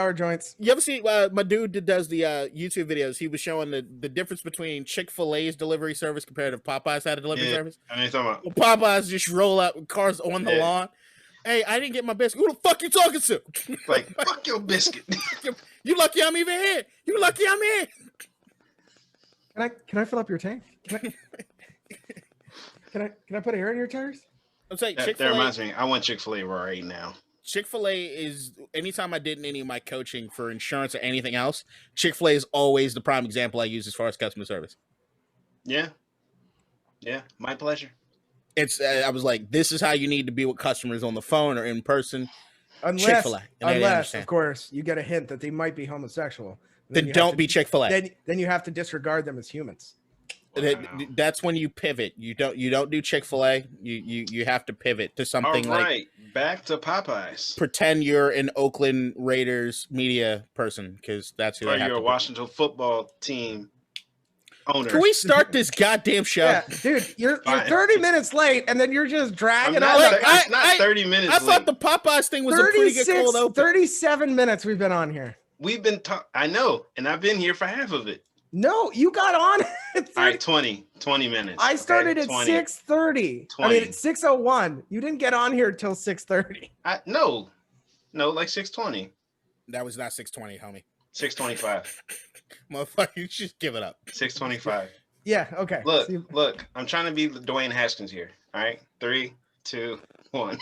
joints. You ever see my dude that does the YouTube videos? He was showing the difference between Chick-fil-A's delivery service compared to Popeyes had a delivery service. I know you're talking about. Popeyes just roll out with cars on the lawn. Hey, I didn't get my biscuit. Who the fuck you talking to? Like, fuck your biscuit. You lucky I'm even here. You lucky I'm here. Can I fill up your tank? Can I put air in your tires? I'm saying that reminds me. I want Chick-fil-A right now. Chick-fil-A is, anytime I did any of my coaching for insurance or anything else, Chick-fil-A is always the prime example I use as far as customer service. Yeah, my pleasure. It's I was like, this is how you need to be with customers on the phone or in person. Unless, of course, you get a hint that they might be homosexual. Then don't be Chick-fil-A. Then you have to disregard them as humans. Wow. That's when you pivot. You don't do Chick-fil-A. You have to pivot to something. All right, like back to Popeyes. Pretend you're an Oakland Raiders media person, because that's who. Or you're a Washington football team owner. Can we start this goddamn show? Yeah, dude, you're 30 minutes late, and then you're just dragging on. It's not 30 minutes. I thought the Popeyes thing was a pretty good cold open. 37 minutes we've been on here. We've been I know, and I've been here for half of it. No, you got on. All right, 20 minutes. I started at 6:30. I mean, at 6:01. You didn't get on here till 6:30. No, like 6:20. That was not 6:20, homie. 6:25. Motherfucker, you just give it up. 6:25. Yeah, okay. Look, I'm trying to be Dwayne Haskins here. All right, 3, 2, 1.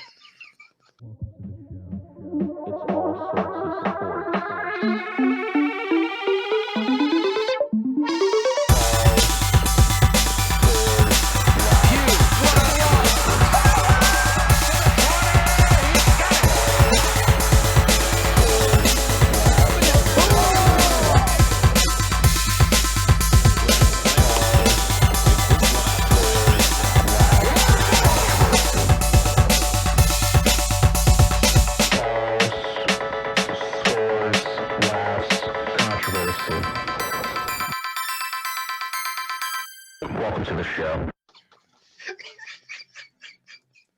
Welcome to the show.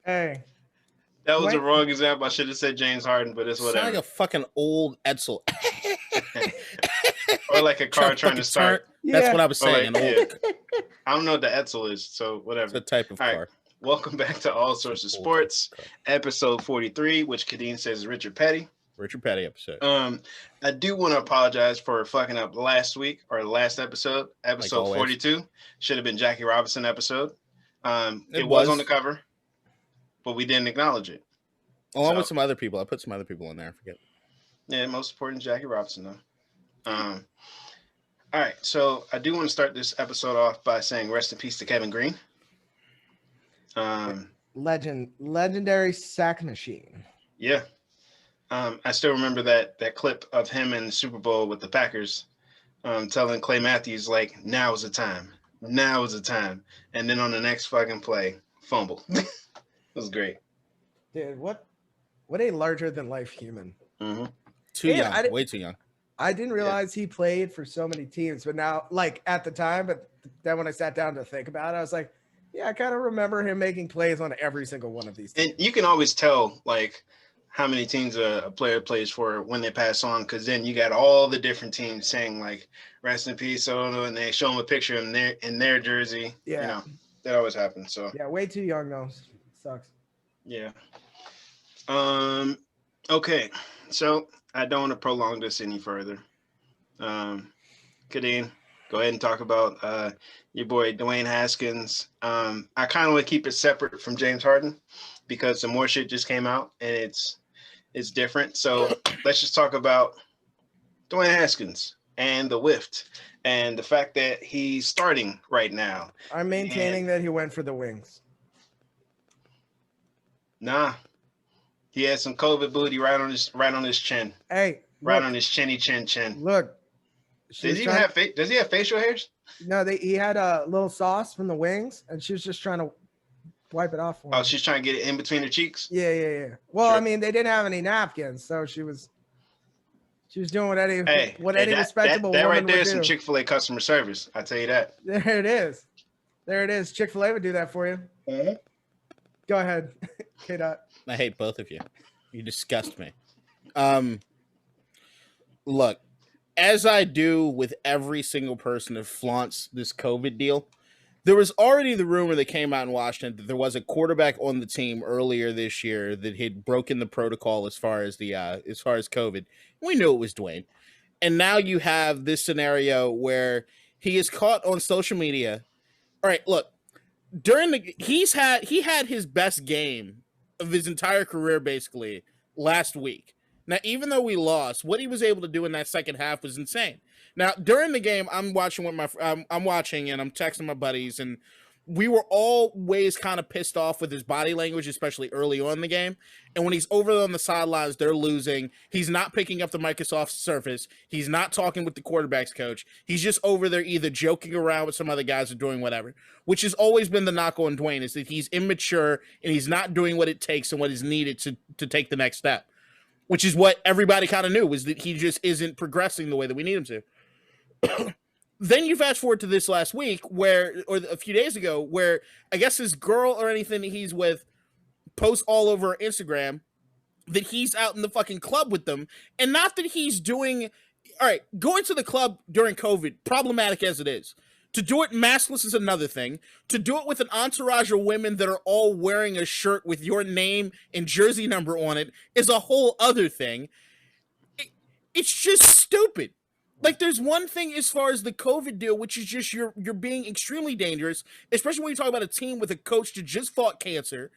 Hey. That was the wrong example. I should have said James Harden, but it's whatever. Sound like a fucking old Edsel. Or like a car trying to start. That's what I was saying. I don't know what the Edsel is, so whatever. It's a type of car. Right. Welcome back to All Sources Sports, episode 43, which Kadeen says is Richard Petty. Richard Petty episode. I do want to apologize for fucking up last week or last episode. Episode 42 should have been Jackie Robinson episode. It was on the cover, but we didn't acknowledge it. Along with some other people. I put some other people in there. I forget. Yeah, most important Jackie Robinson though. All right, so I do want to start this episode off by saying rest in peace to Kevin Greene. Legendary sack machine. Yeah. I still remember that clip of him in the Super Bowl with the Packers telling Clay Matthews, like, now is the time. Now is the time. And then on the next fucking play, fumble. It was great. Dude, what a larger-than-life human. Mm-hmm. Too young. Way too young. I didn't realize he played for so many teams, but now, like, at the time, but then when I sat down to think about it, I was like, yeah, I kind of remember him making plays on every single one of these teams. And you can always tell, like, how many teams a player plays for when they pass on, because then you got all the different teams saying, like, rest in peace, and they show them a picture in their jersey. Yeah. You know, that always happens. So yeah, way too young, though. Sucks. Yeah. Okay, so I don't want to prolong this any further. Kadeen, go ahead and talk about your boy Dwayne Haskins. I kind of want to keep it separate from James Harden because some more shit just came out and it's different. So let's just talk about Dwayne Haskins and the whiff and the fact that he's starting right now. I'm maintaining that he went for the wings. Nah. He had some COVID booty right on his chin. Hey, right on his chinny chin. Look, does he have facial hairs? No, he had a little sauce from the wings, and she was just trying to wipe it off for him. Oh, she's trying to get it in between her cheeks. Yeah. Well, sure. I mean, they didn't have any napkins, so she was doing what any respectable woman right there would is do. some Chick-fil-A customer service. I tell you that. There it is. Chick-fil-A would do that for you. Mm-hmm. Go ahead, K-Dot. I hate both of you. You disgust me. Look, as I do with every single person that flaunts this COVID deal, there was already the rumor that came out in Washington that there was a quarterback on the team earlier this year that had broken the protocol as far as COVID. We knew it was Dwayne. And now you have this scenario where he is caught on social media. All right, look, he had his best game of his entire career basically last week. Now, even though we lost, what he was able to do in that second half was insane. Now, during the game, I'm watching and I'm texting my buddies, and we were always kind of pissed off with his body language, especially early on in the game. And when he's over on the sidelines, they're losing. He's not picking up the Microsoft Surface. He's not talking with the quarterback's coach. He's just over there either joking around with some other guys or doing whatever, which has always been the knock on Dwayne, is that he's immature and he's not doing what it takes and what is needed to take the next step, which is what everybody kind of knew, was that he just isn't progressing the way that we need him to. Then you fast forward to this last week or a few days ago, where I guess his girl or anything that he's with posts all over Instagram that he's out in the fucking club with them. And not that he's doing, all right, going to the club during COVID, problematic as it is. To do it maskless is another thing. To do it with an entourage of women that are all wearing a shirt with your name and jersey number on it is a whole other thing. It's just stupid. Like, there's one thing as far as the COVID deal, which is just you're being extremely dangerous, especially when you talk about a team with a coach that just fought cancer.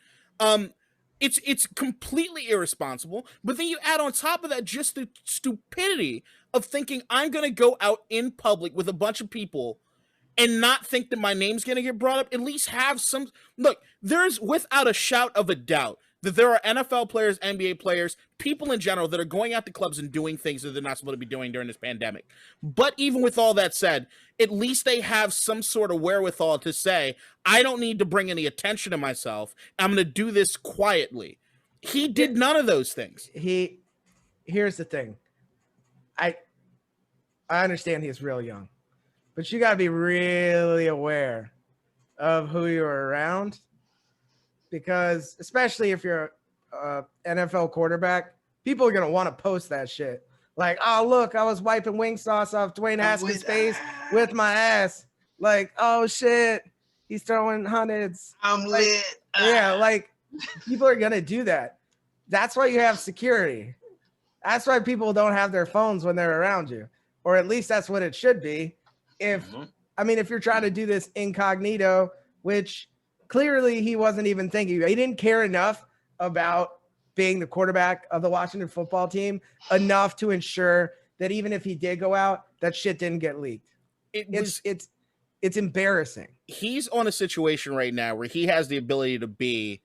It's completely irresponsible. But then you add on top of that just the stupidity of thinking I'm going to go out in public with a bunch of people and not think that my name's going to get brought up. At least have some. Look, there's without a shout of a doubt that there are NFL players, NBA players, people in general that are going out to clubs and doing things that they're not supposed to be doing during this pandemic. But even with all that said, at least they have some sort of wherewithal to say, I don't need to bring any attention to myself. I'm going to do this quietly. He did none of those things. Here's the thing. I understand he's real young, but you got to be really aware of who you're around. Because especially if you're an NFL quarterback, people are going to want to post that shit. Like, oh, look, I was wiping wing sauce off Dwayne Haskins' face with my ass. Like, oh, shit, he's throwing hundreds. I'm like, lit. Yeah, like, people are going to do that. That's why you have security. That's why people don't have their phones when they're around you. Or at least that's what it should be. If you're trying to do this incognito, which clearly he wasn't even thinking. He didn't care enough about being the quarterback of the Washington football team enough to ensure that even if he did go out, that shit didn't get leaked. It's embarrassing. He's on a situation right now where he has the ability to be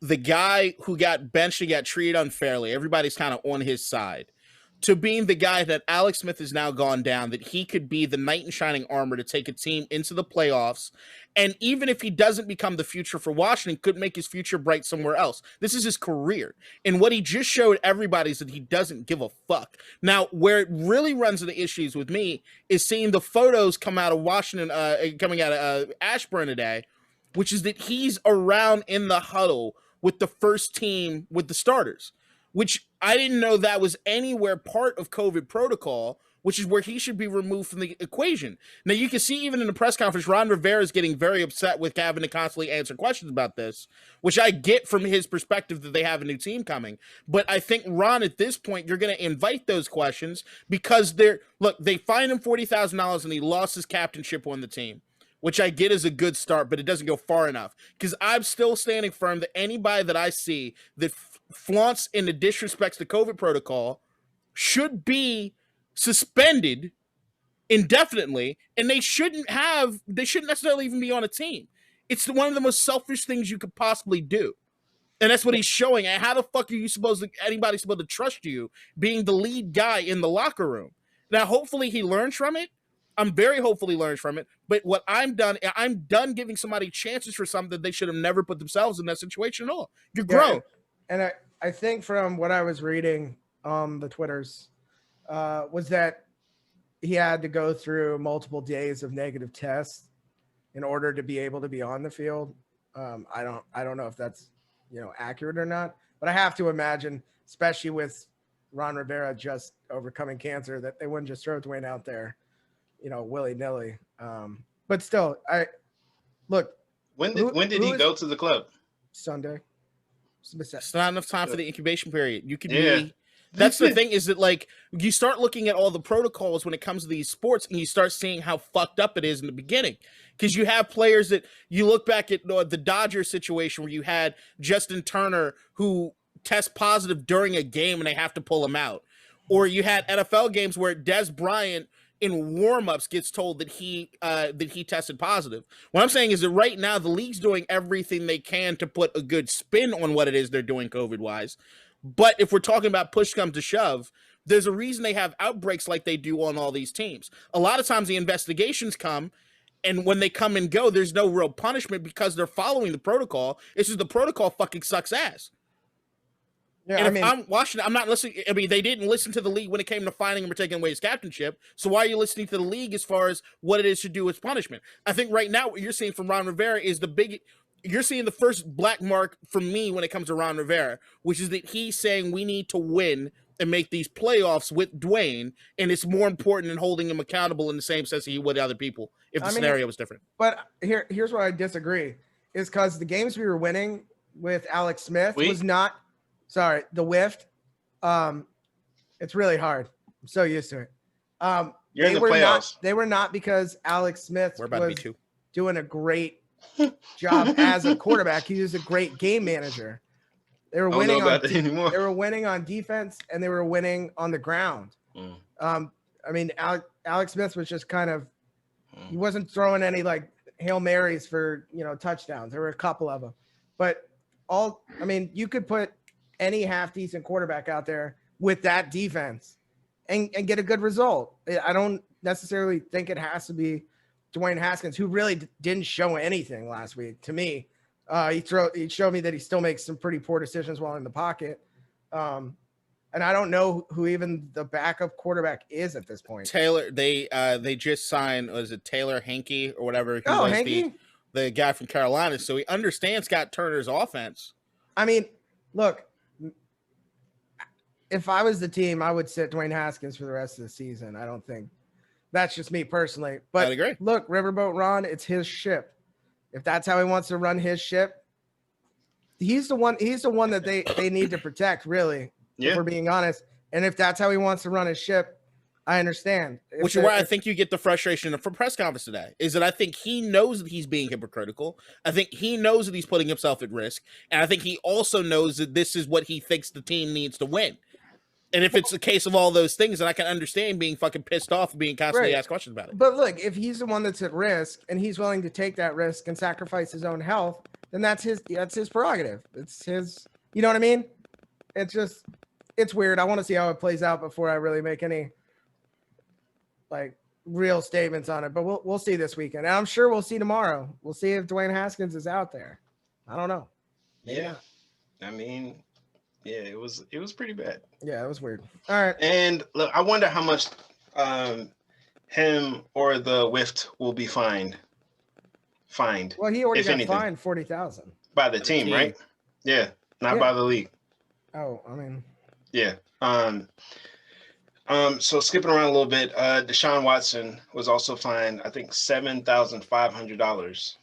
the guy who got benched and got treated unfairly. Everybody's kind of on his side. To being the guy that Alex Smith has now gone down, that he could be the knight in shining armor to take a team into the playoffs. And even if he doesn't become the future for Washington, could make his future bright somewhere else. This is his career. And what he just showed everybody is that he doesn't give a fuck. Now, where it really runs into issues with me is seeing the photos come out of Washington, coming out of Ashburn today, which is that he's around in the huddle with the first team, with the starters, which I didn't know that was anywhere part of COVID protocol, which is where he should be removed from the equation. Now, you can see even in the press conference, Ron Rivera is getting very upset with having to constantly answer questions about this, which I get from his perspective that they have a new team coming. But I think, Ron, at this point, you're going to invite those questions because they fined him $40,000 and he lost his captainship on the team, which I get is a good start, but it doesn't go far enough. Because I'm still standing firm that anybody that I see that flaunts and disrespects the COVID protocol should be suspended indefinitely, and they shouldn't necessarily even be on a team. It's one of the most selfish things you could possibly do. And that's what he's showing. And how the fuck are anybody supposed to trust you being the lead guy in the locker room? Now, hopefully he learns from it. I'm very hopeful he learns from it. But what I'm done giving somebody chances for something that they should have never put themselves in that situation at all. You're grown. And I think from what I was reading on the Twitters was that he had to go through multiple days of negative tests in order to be able to be on the field. I don't know if that's accurate or not, but I have to imagine, especially with Ron Rivera just overcoming cancer, that they wouldn't just throw Dwayne out there, willy nilly. But still, look. When did he go to the club? Sunday. It's not enough time for the incubation period. You could be. That's the thing, is that like you start looking at all the protocols when it comes to these sports, and you start seeing how fucked up it is in the beginning. Because you have players that you look back at the Dodgers situation where you had Justin Turner who test positive during a game and they have to pull him out, or you had NFL games where Des Bryant in warmups gets told that he tested positive. What I'm saying is that right now the league's doing everything they can to put a good spin on what it is they're doing COVID wise. But if we're talking about push comes to shove, there's a reason they have outbreaks like they do on all these teams. A lot of times the investigations come, and when they come and go, there's no real punishment because they're following the protocol. It's just the protocol fucking sucks ass. Yeah, and if I'm watching, I'm not listening. I mean, they didn't listen to the league when it came to finding him or taking away his captainship. So why are you listening to the league as far as what it is to do with punishment? I think right now what you're seeing from Ron Rivera is you're seeing the first black mark from me when it comes to Ron Rivera, which is that he's saying we need to win and make these playoffs with Dwayne, and it's more important than holding him accountable in the same sense that he would other people if the scenario was different. But here's where I disagree, is because the games we were winning with Alex Smith was not – sorry, the whiffed. It's really hard. I'm so used to it. You're in the playoffs. They were not because Alex Smith was doing a great job as a quarterback. He was a great game manager. They were winning They were winning on defense, and they were winning on the ground. I mean, Alex Smith was just kind of he wasn't throwing any like Hail Marys for touchdowns. There were a couple of them, but you could put any half decent quarterback out there with that defense and get a good result. I don't necessarily think it has to be Dwayne Haskins, who really didn't show anything last week to me. He showed me that he still makes some pretty poor decisions while in the pocket. And I don't know who even the backup quarterback is at this point. Taylor, they just signed, was it Taylor Henke or whatever? Henke? The guy from Carolina. So he understands Scott Turner's offense. I mean, look, if I was the team, I would sit Dwayne Haskins for the rest of the season. I don't think that's just me personally. But I'd agree. Look, Riverboat Ron, it's his ship. If that's how he wants to run his ship, he's the one that they need to protect, really. Yeah. If we're being honest. And if that's how he wants to run his ship, I understand. Which is why I think you get the frustration from press conference today, is that I think he knows that he's being hypocritical. I think he knows that he's putting himself at risk. And I think he also knows that this is what he thinks the team needs to win. And if it's a case of all those things, then I can understand being fucking pissed off and being constantly asked questions about it. But look, if he's the one that's at risk and he's willing to take that risk and sacrifice his own health, then that's his prerogative. It's his, you know what I mean? It's weird. I want to see how it plays out before I really make any like real statements on it. But we'll see this weekend. And I'm sure we'll see tomorrow. We'll see if Dwayne Haskins is out there. I don't know. Yeah. I mean, yeah, it was pretty bad. Yeah, it was weird. All right. And look, I wonder how much him or the whiffed will be fined. Well, he already got fined $40,000 by the team, right? Yeah, not by the league. Oh, I mean, yeah. So skipping around a little bit, Deshaun Watson was also fined, I think, $7,500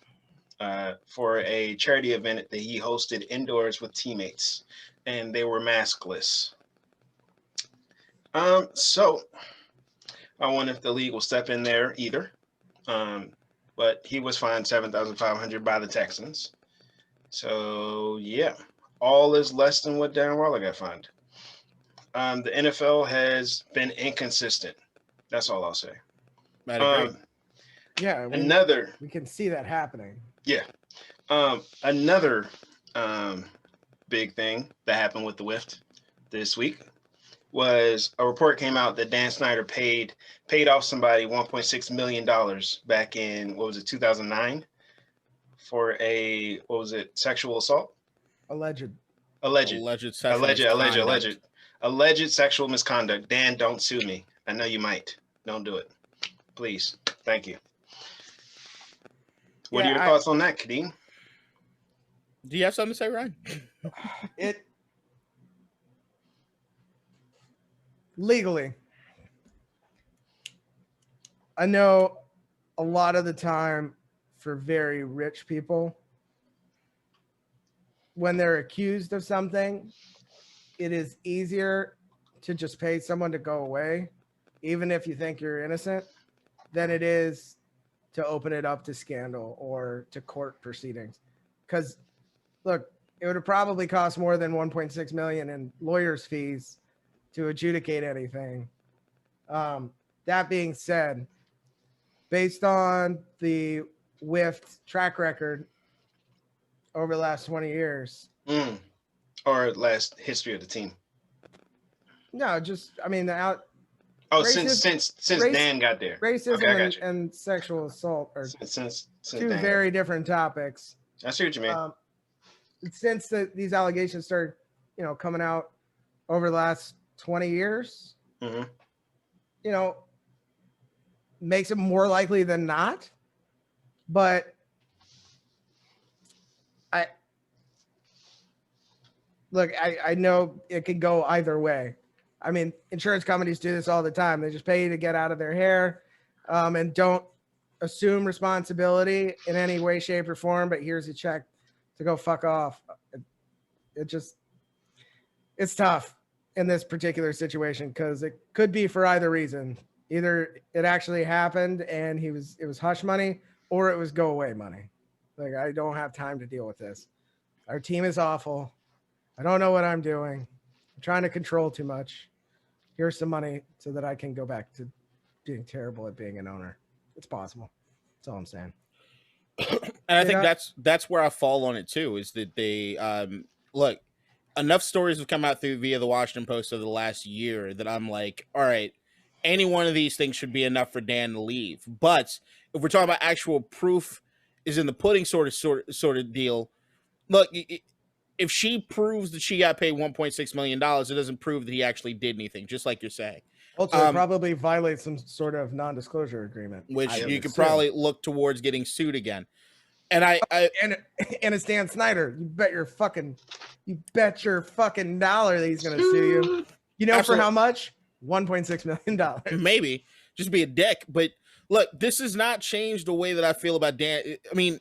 for a charity event that he hosted indoors with teammates, and they were maskless. So I wonder if the league will step in there either. But he was fined $7,500 by the Texans. So yeah, all is less than what Darren Waller got fined. The NFL has been inconsistent. That's all I'll say. Yeah, we can see that happening. Yeah. Another big thing that happened with the Whiffed this week was a report came out that Dan Snyder paid off somebody $1.6 million back in, 2009 for sexual assault? Alleged sexual misconduct. Dan, don't sue me. I know you might. Don't do it. Please. Thank you. What are your thoughts on that, Kadeem? Do you have something to say, Ryan? legally, I know a lot of the time for very rich people, when they're accused of something, it is easier to just pay someone to go away, even if you think you're innocent, than it is to open it up to scandal or to court proceedings. Because look, it would have probably cost more than 1.6 million in lawyers' fees to adjudicate anything. That being said, based on the whiffed track record over the last 20 years, or last history of the team. No, just I mean the since Dan got there. Racism and sexual assault are since two very different topics. I see what you mean. Since these allegations started, coming out over the last 20 years, makes it more likely than not. But I know it could go either way. I mean, insurance companies do this all the time. They just pay you to get out of their hair and don't assume responsibility in any way, shape, or form. But here's a check to go fuck off. It's tough in this particular situation because it could be for either reason. Either it actually happened and it was hush money, or it was go away money. Like, I don't have time to deal with this. Our team is awful. I don't know what I'm doing. I'm trying to control too much. Here's some money so that I can go back to being terrible at being an owner. It's possible. That's all I'm saying. And I think that's where I fall on it too, is that they look, enough stories have come out through via the Washington Post over the last year that I'm like, all right, any one of these things should be enough for Dan to leave. But if we're talking about actual proof is in the pudding sort of deal, look, if she proves that she got paid $1.6 million, it doesn't prove that he actually did anything, just like you're saying. Also, it probably violates some sort of non-disclosure agreement, which you could probably look towards getting sued again. And and it's Dan Snyder. You bet your fucking dollar that he's going to sue you. You know, absolutely. For how much? $1.6 million. Maybe just be a dick. But look, this has not changed the way that I feel about Dan. I mean,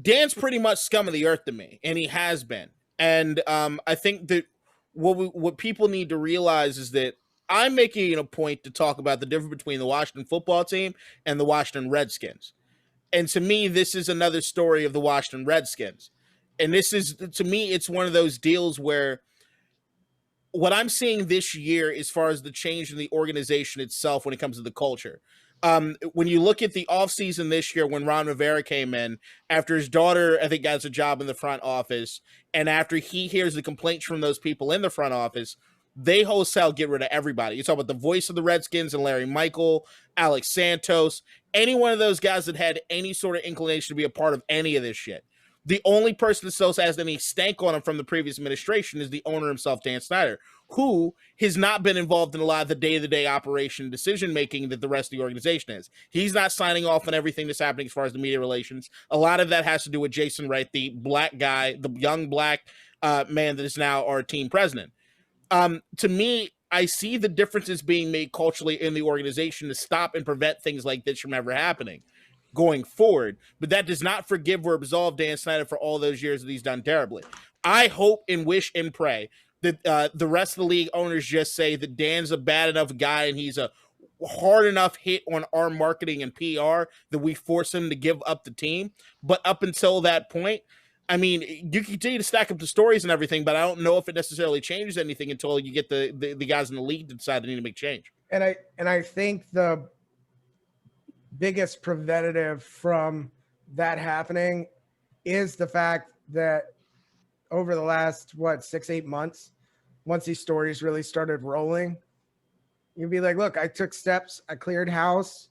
Dan's pretty much scum of the earth to me, and he has been. And I think that what people need to realize is that I'm making it a point to talk about the difference between the Washington football team and the Washington Redskins. And to me, this is another story of the Washington Redskins. And this is, to me, it's one of those deals where what I'm seeing this year as far as the change in the organization itself when it comes to the culture. When you look at the offseason this year, when Ron Rivera came in, after his daughter, I think, got a job in the front office, and after he hears the complaints from those people in the front office, they wholesale get rid of everybody. You talk about the voice of the Redskins and Larry Michael, Alex Santos, any one of those guys that had any sort of inclination to be a part of any of this shit. The only person that still has any stank on him from the previous administration is the owner himself, Dan Snyder, who has not been involved in a lot of the day-to-day operation decision-making that the rest of the organization is. He's not signing off on everything that's happening as far as the media relations. A lot of that has to do with Jason Wright, the black guy, the young black man that is now our team president. To me, I see the differences being made culturally in the organization to stop and prevent things like this from ever happening going forward, but that does not forgive or absolve Dan Snyder for all those years that he's done terribly. I hope and wish and pray that the rest of the league owners just say that Dan's a bad enough guy and he's a hard enough hit on our marketing and PR that we force him to give up the team. But up until that point, I mean, you can continue to stack up the stories and everything, but I don't know if it necessarily changes anything until you get the guys in the league to decide they need to make change. And I think the biggest preventative from that happening is the fact that over the last 6-8 months, once these stories really started rolling, you'd be like, look, I took steps, I cleared house,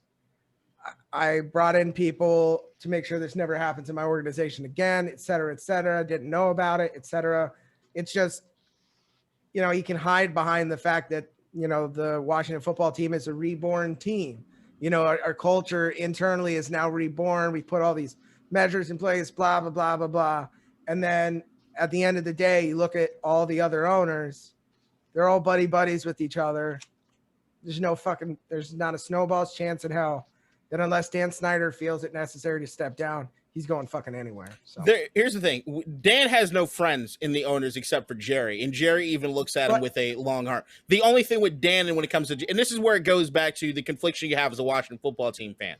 I brought in people to make sure this never happens in my organization again, et cetera, didn't know about it, et cetera. It's just, you can hide behind the fact that, the Washington football team is a reborn team. Our culture internally is now reborn. We put all these measures in place, blah, blah, blah, blah, blah. And then at the end of the day, you look at all the other owners They're all buddies with each other. There's not a snowball's chance in hell that unless Dan Snyder feels it necessary to step down, he's going fucking anywhere. So here's the thing. Dan has no friends in the owners except for Jerry, and Jerry even looks at him with a long heart. The only thing with Dan, and when it comes to, and this is where it goes back to the confliction you have as a Washington football team fan,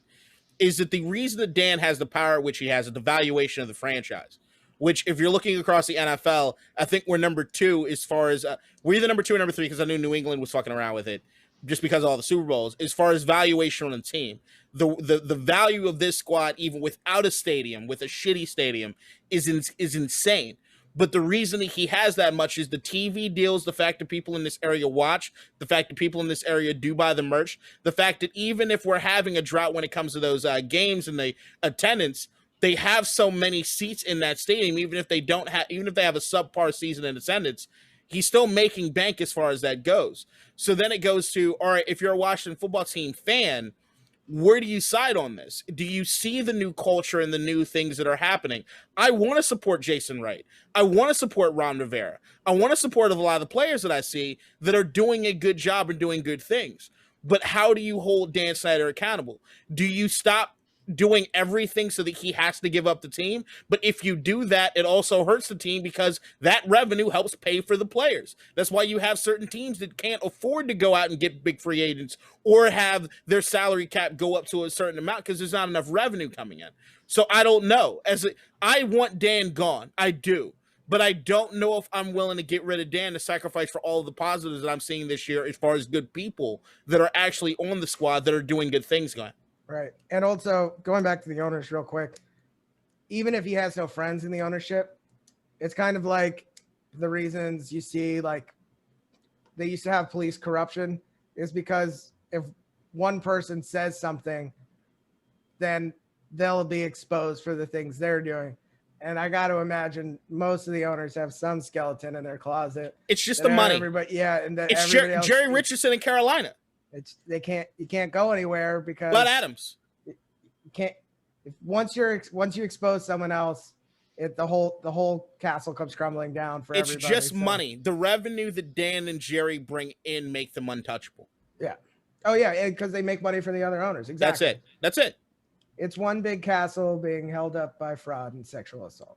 is that the reason that Dan has the power which he has is the valuation of the franchise, which if you're looking across the NFL, I think we're number 2 as far as, we're either number 2 or number 3 because I knew New England was fucking around with it just because of all the Super Bowls. As far as valuation on the team, the value of this squad, even without a stadium, with a shitty stadium, is insane. But the reason that he has that much is the TV deals, the fact that people in this area watch, the fact that people in this area do buy the merch, the fact that even if we're having a drought when it comes to those games and the attendance, they have so many seats in that stadium. Even if they have a subpar season in attendance, he's still making bank as far as that goes. So then it goes to, all right, if you're a Washington football team fan, where do you side on this? Do you see the new culture and the new things that are happening? I want to support Jason Wright. I want to support Ron Rivera. I want to support a lot of the players that I see that are doing a good job and doing good things. But how do you hold Dan Snyder accountable? Do you stop doing everything so that he has to give up the team? But if you do that, it also hurts the team because that revenue helps pay for the players. That's why you have certain teams that can't afford to go out and get big free agents or have their salary cap go up to a certain amount because there's not enough revenue coming in. So I don't know. I want Dan gone. I do. But I don't know if I'm willing to get rid of Dan to sacrifice for all of the positives that I'm seeing this year as far as good people that are actually on the squad that are doing good things going. Right. And also going back to the owners real quick, even if he has no friends in the ownership, it's kind of like the reasons you see, like they used to have police corruption is because if one person says something, then they'll be exposed for the things they're doing. And I got to imagine most of the owners have some skeleton in their closet. It's just the money. And it's Jerry Richardson in Carolina. You can't go anywhere because Bud Adams. You can't. Once you expose someone else, the whole castle comes crumbling down for everybody. It's just money. The revenue that Dan and Jerry bring in make them untouchable. Yeah. Oh yeah, because they make money for the other owners. Exactly. That's it. It's one big castle being held up by fraud and sexual assault.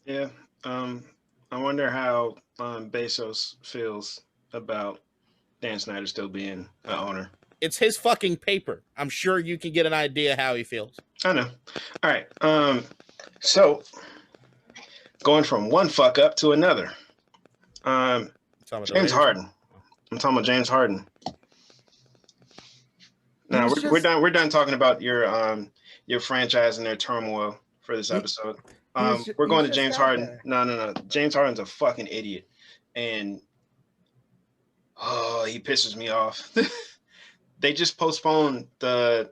Yeah. I wonder how Bezos feels about Dan Snyder still being an owner. It's his fucking paper. I'm sure you can get an idea how he feels. I know. All right. So going from one fuck up to another. James Harden. I'm talking about James Harden. Now we're done talking about your franchise and their turmoil for this episode. We're going to James Harden. No. James Harden's a fucking idiot. And he pisses me off. They just postponed the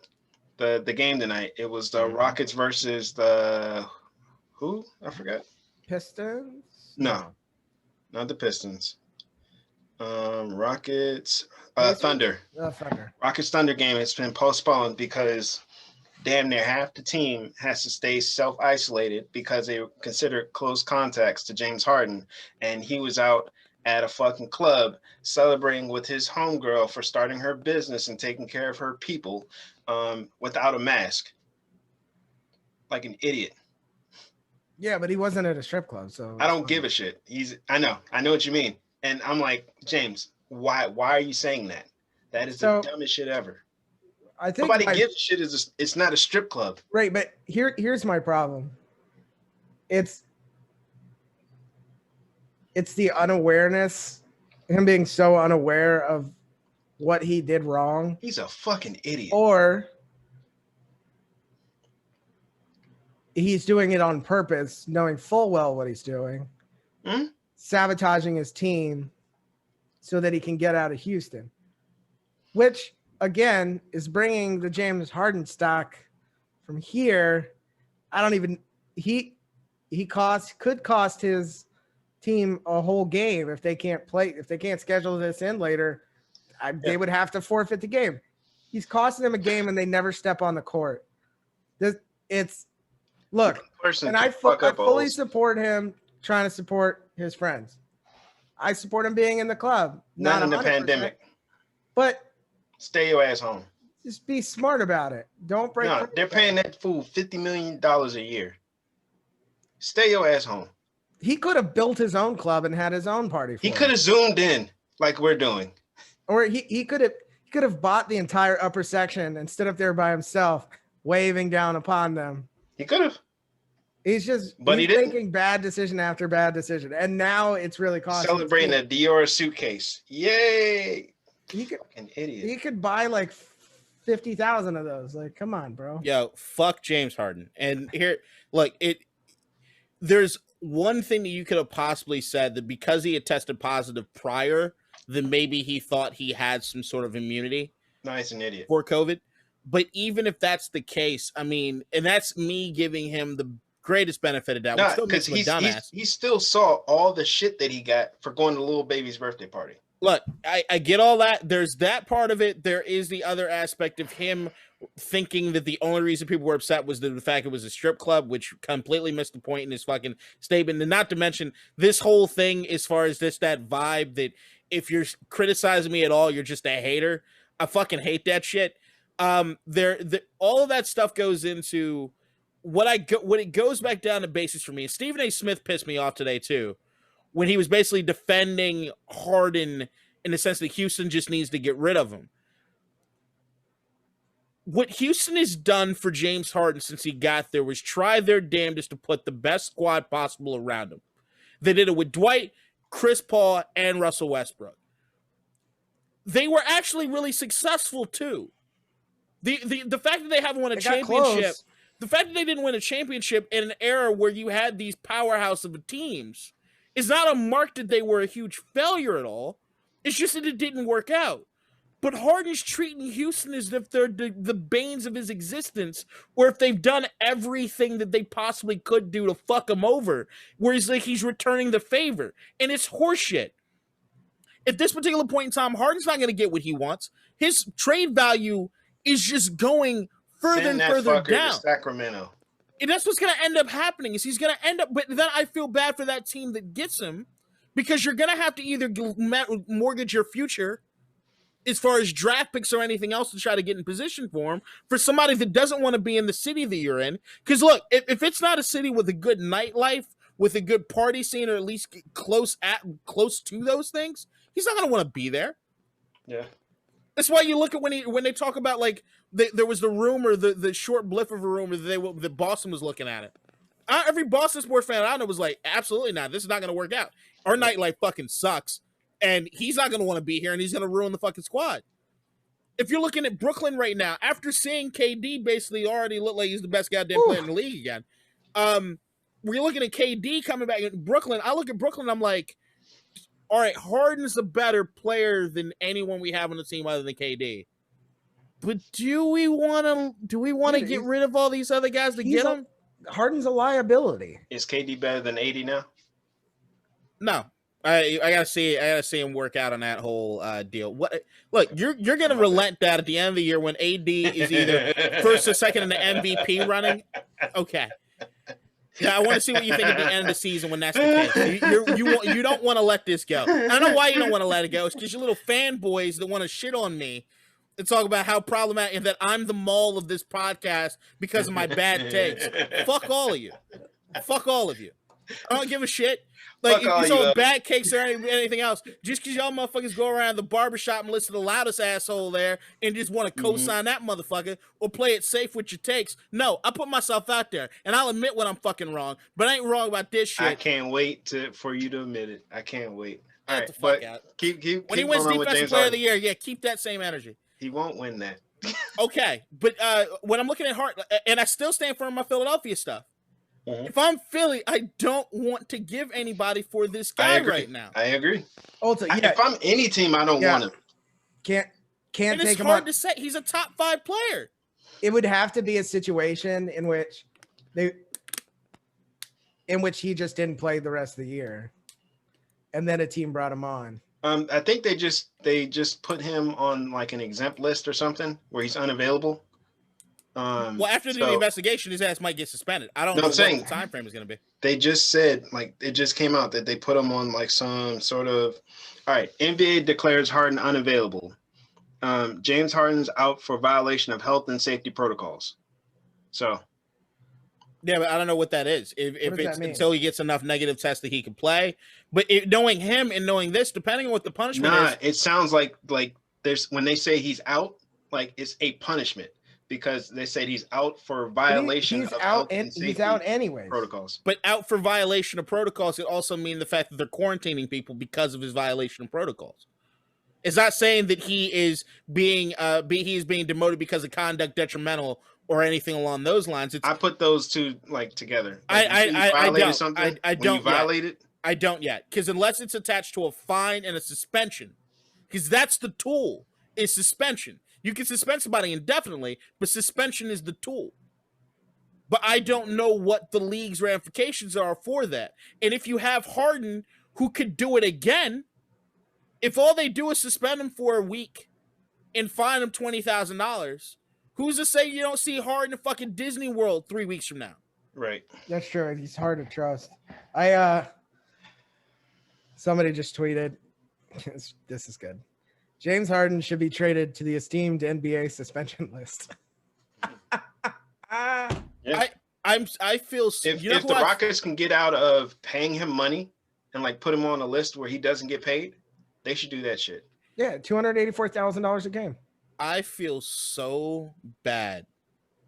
game tonight. It was the Rockets versus who? I forgot. Pistons? No, not the Pistons. Rockets, Thunder. Thunder. Rockets Thunder game has been postponed because damn near half the team has to stay self-isolated because they consider close contacts to James Harden, and he was out at a fucking club celebrating with his homegirl for starting her business and taking care of her people without a mask. Like an idiot. Yeah, but he wasn't at a strip club, so I don't give a shit. I know what you mean. And I'm like, James, why are you saying that? That is the dumbest shit ever. I think nobody gives a shit. It's not a strip club. Right, but here's my problem. It's the unawareness, him being so unaware of what he did wrong. He's a fucking idiot. Or he's doing it on purpose, knowing full well what he's doing, sabotaging his team so that he can get out of Houston, which, again, is bringing the James Harden stock from here. He could cost his team a whole game if they can't schedule this in later. They would have to forfeit the game. He's costing them a game and they never step on the court. I fully support him trying to support his friends. I support him being in the club. Not in the 100%, pandemic. But stay your ass home. Just be smart about it. Don't break. No, they're paying that fool $50 million a year. Stay your ass home. He could have built his own club and had his own party. He could have zoomed in like we're doing. Or he could have bought the entire upper section and stood up there by himself, waving down upon them. He could have. He's making bad decision after bad decision, and now it's really costing. Celebrating a Dior suitcase. Yay! An idiot. He could buy like 50,000 of those. Like, come on, bro. Yo, fuck James Harden. And here, look, there's one thing that you could have possibly said, that because he had tested positive prior, then maybe he thought he had some sort of immunity. No, he's an idiot. For COVID. But even if that's the case, I mean, and that's me giving him the greatest benefit of doubt. No, because he still saw all the shit that he got for going to Lil Baby's birthday party. Look, I get all that. There's that part of it. There is the other aspect of him thinking that the only reason people were upset was the fact it was a strip club, which completely missed the point in his fucking statement. And not to mention this whole thing as far as that vibe that if you're criticizing me at all, you're just a hater. I fucking hate that shit. All of that stuff goes into what it goes back down to basis for me. Stephen A. Smith pissed me off today too, when he was basically defending Harden in the sense that Houston just needs to get rid of him. What Houston has done for James Harden since he got there was try their damnedest to put the best squad possible around him. They did it with Dwight, Chris Paul, and Russell Westbrook. They were actually really successful too. The fact that they haven't won a championship, the fact that they didn't win a championship in an era where you had these powerhouse of teams, is not a mark that they were a huge failure at all. It's just that it didn't work out. But Harden's treating Houston as if they're the banes of his existence, or if they've done everything that they possibly could do to fuck him over, where he's returning the favor. And it's horseshit. At this particular point in time, Harden's not going to get what he wants. His trade value is just going further and further down. To Sacramento. And that's what's going to end up happening, is he's going to end up, but then I feel bad for that team that gets him, because you're going to have to either mortgage your future as far as draft picks or anything else to try to get in position for him, for somebody that doesn't want to be in the city that you're in. Because look, if it's not a city with a good nightlife, with a good party scene, or at least close to those things, he's not going to want to be there. Yeah. That's why you look at when they talk about, like, there was the rumor, the short blip of a rumor that Boston was looking at it. Every Boston sports fan I know was like, absolutely not. This is not going to work out. Our nightlife fucking sucks, and he's not going to want to be here, and he's going to ruin the fucking squad. If you're looking at Brooklyn right now, after seeing KD basically already look like he's the best goddamn player in the league again, we're looking at KD coming back in Brooklyn. I look at Brooklyn, I'm like, all right, Harden's a better player than anyone we have on the team other than KD. But do we want to get rid of all these other guys to get him? Harden's a liability. Is KD better than 80 now? No. I gotta see him work out on that whole deal. What? Look, you're gonna relent that at the end of the year when AD is either first or second in the MVP running. Okay. Yeah, I want to see what you think at the end of the season when that's the case. You don't want to let this go. I don't know why you don't want to let it go. It's because you little fanboys that want to shit on me and talk about how problematic and that I'm the mall of this podcast because of my bad takes. Fuck all of you. Fuck all of you. I don't give a shit. Like, if you saw bad cakes or anything else, just because y'all motherfuckers go around the barbershop and listen to the loudest asshole there and just want to co-sign that motherfucker or play it safe with your takes. No, I put myself out there, and I'll admit when I'm fucking wrong, but I ain't wrong about this shit. I can't wait for you to admit it. I can't wait. All right, the fuck out. Keep when he wins Defensive Player of the Year, yeah, keep that same energy. He won't win that. Okay, but when I'm looking at Hart, and I still stand firm on my Philadelphia stuff. Mm-hmm. If I'm Philly, I don't want to give anybody for this guy right now. I agree. Also, yeah. If I'm any team, I don't want him. Can't and take it's him hard to say. He's a top 5 player. It would have to be a situation in which he just didn't play the rest of the year, and then a team brought him on. I think they just put him on like an exempt list or something where he's unavailable. Well, after the investigation, his ass might get suspended. I don't know what the time frame is going to be. They just said, like, it just came out that they put him on like some sort of. All right, NBA declares Harden unavailable. James Harden's out for violation of health and safety protocols. So. Yeah, but I don't know what that is. If it's until he gets enough negative tests that he can play. But knowing him and knowing this, depending on what the punishment is. It sounds like there's when they say he's out, like it's a punishment because they said he's out for violation of health and safety he's out anyways. protocols. But out for violation of protocols, it also means the fact that they're quarantining people because of his violation of protocols. It's not saying that he is being demoted because of conduct detrimental or anything along those lines. I put those two like together. Like, I don't. Something, I don't violate it. I don't yet, because unless it's attached to a fine and a suspension, because that's the tool is suspension. You can suspend somebody indefinitely, but suspension is the tool. But I don't know what the league's ramifications are for that. And if you have Harden who could do it again, if all they do is suspend him for a week and fine him $20,000, who's to say you don't see Harden in fucking Disney World 3 weeks from now? Right. That's true. He's hard to trust. Somebody just tweeted, this is good. James Harden should be traded to the esteemed NBA suspension list. Yeah. I feel if the Rockets can get out of paying him money and like put him on a list where he doesn't get paid, they should do that shit. Yeah, $284,000 a game. I feel so bad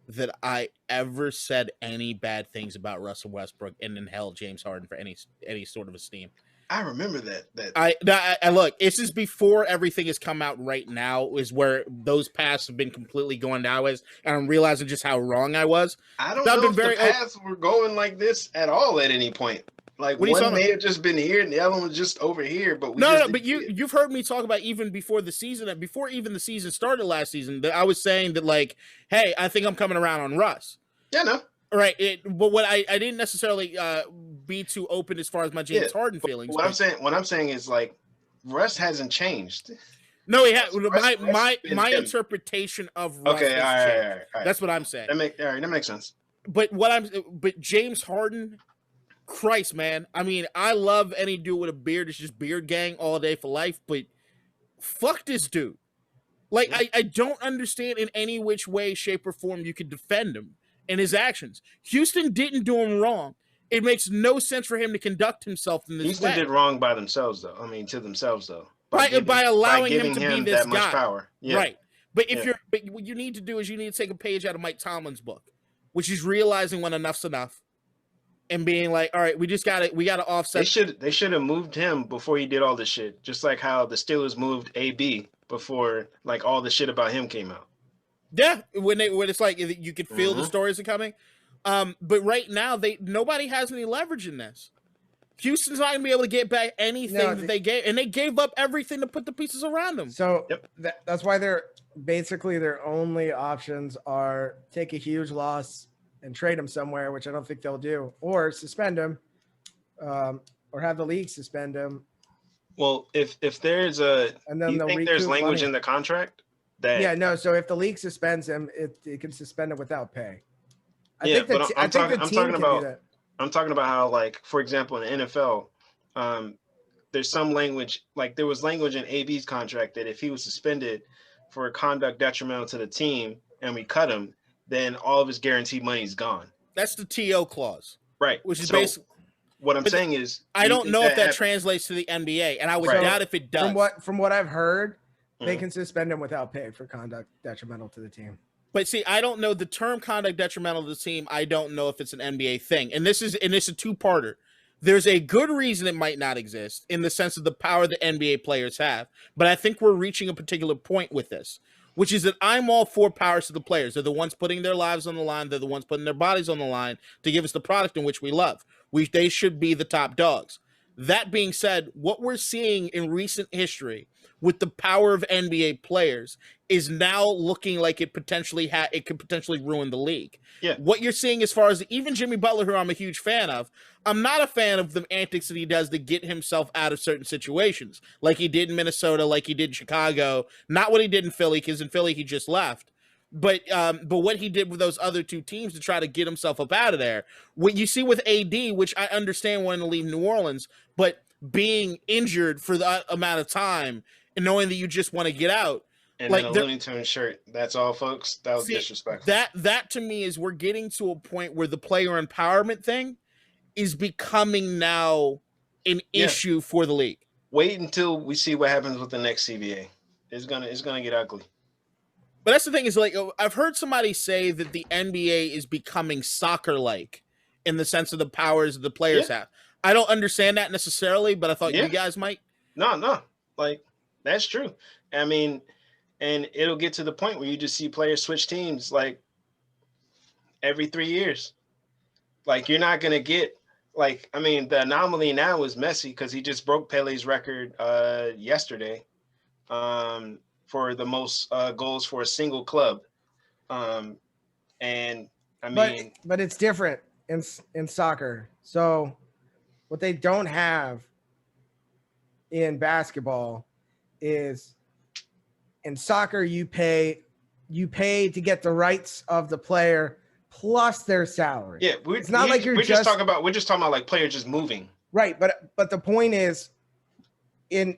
that I ever said any bad things about Russell Westbrook and then held James Harden for any sort of esteem. I remember that. I look, this is before everything has come out right now, is where those paths have been completely going downwards, and I'm realizing just how wrong I was. I don't know if the paths were going like this at all at any point. Like one may have just been here and the other one was just over here. But but you've heard me talk about even before the season, before even the season started last season, that I was saying that like, hey, I think I'm coming around on Russ. Yeah, no. Right, but what I didn't necessarily be too open as far as my James Harden feelings. What I'm saying is like Russ hasn't changed. No, he has. My interpretation of Russ. Okay, all right. That's what I'm saying. That makes sense. But James Harden, Christ, man. I mean, I love any dude with a beard. It's just beard gang all day for life. But fuck this dude. Like I don't understand in any which way, shape, or form you could defend him and his actions. Houston didn't do him wrong. It makes no sense for him to conduct himself in this Houston way. did wrong by themselves, though. I mean, to themselves, though. By allowing him to be this that guy. Much power. Yeah. Right. But but what you need to do is you need to take a page out of Mike Tomlin's book, which is realizing when enough's enough and being like, all right, we gotta offset. They should have moved him before he did all this shit. Just like how the Steelers moved AB before like all the shit about him came out. Yeah, when it's like you could feel the stories are coming. But right now nobody has any leverage in this. Houston's not gonna be able to get back anything that they gave, and they gave up everything to put the pieces around them. So that's why they're basically their only options are take a huge loss and trade him somewhere, which I don't think they'll do, or suspend him, or have the league suspend him. Well, if there's do you think there's language in the contract that so if the league suspends him, it can suspend him without pay. I'm talking about how, like, for example, in the NFL, there's some language, like there was language in AB's contract that if he was suspended for conduct detrimental to the team and we cut him, then all of his guaranteed money is gone. That's the TO clause. Right. Which is basically what I'm saying is I don't know if that translates to the NBA, and I would doubt if it does. From what I've heard, they can suspend him without pay for conduct detrimental to the team. But see, I don't know the term conduct detrimental to the team. I don't know if it's an NBA thing. And this is a two-parter. There's a good reason it might not exist in the sense of the power that NBA players have. But I think we're reaching a particular point with this, which is that I'm all for powers to the players. They're the ones putting their lives on the line. They're the ones putting their bodies on the line to give us the product in which we love. They should be the top dogs. That being said, what we're seeing in recent history with the power of NBA players is now looking like it could potentially ruin the league. Yeah. What you're seeing as far as even Jimmy Butler, who I'm a huge fan of, I'm not a fan of the antics that he does to get himself out of certain situations, like he did in Minnesota, like he did in Chicago, not what he did in Philly, because in Philly he just left. But what he did with those other two teams to try to get himself up out of there, what you see with AD, which I understand wanting to leave New Orleans, but being injured for that amount of time and knowing that you just want to get out. And then a Looney Tunes shirt. That's all, folks. That was disrespectful. That to me is we're getting to a point where the player empowerment thing is becoming now an issue for the league. Wait until we see what happens with the next CBA. It's gonna get ugly. But that's the thing is, like, I've heard somebody say that the NBA is becoming soccer-like in the sense of the powers that the players have. I don't understand that necessarily, but I thought you guys might. No. Like, that's true. I mean, and it'll get to the point where you just see players switch teams, like, every 3 years. Like, you're not going to get, like, I mean, the anomaly now is Messi because he just broke Pele's record yesterday. For the most goals for a single club. And I mean, but it's different in soccer. So what they don't have in basketball is in soccer, you pay to get the rights of the player plus their salary. Yeah. It's not like we're just talking about like players just moving. Right. But the point is in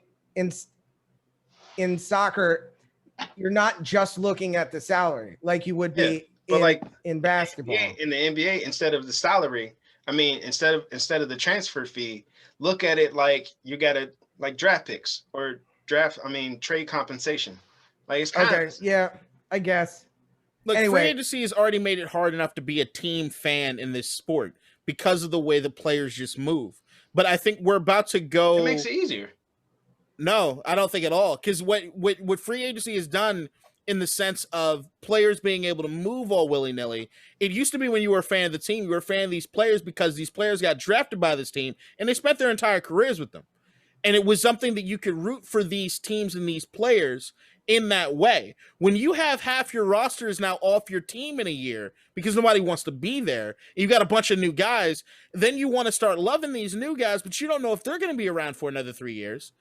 soccer, you're not just looking at the salary like you would be in basketball. In the NBA, instead of the salary, I mean, instead of the transfer fee, look at it like you got to like draft picks or trade compensation. Like it's I guess. Look, free agency has already made it hard enough to be a team fan in this sport because of the way the players just move. But I think we're about to go. It makes it easier. No, I don't think at all. Because what free agency has done in the sense of players being able to move all willy-nilly, it used to be when you were a fan of the team, you were a fan of these players because these players got drafted by this team and they spent their entire careers with them. And it was something that you could root for these teams and these players in that way. When you have half your rosters now off your team in a year because nobody wants to be there, you got a bunch of new guys, then you want to start loving these new guys, but you don't know if they're going to be around for another 3 years.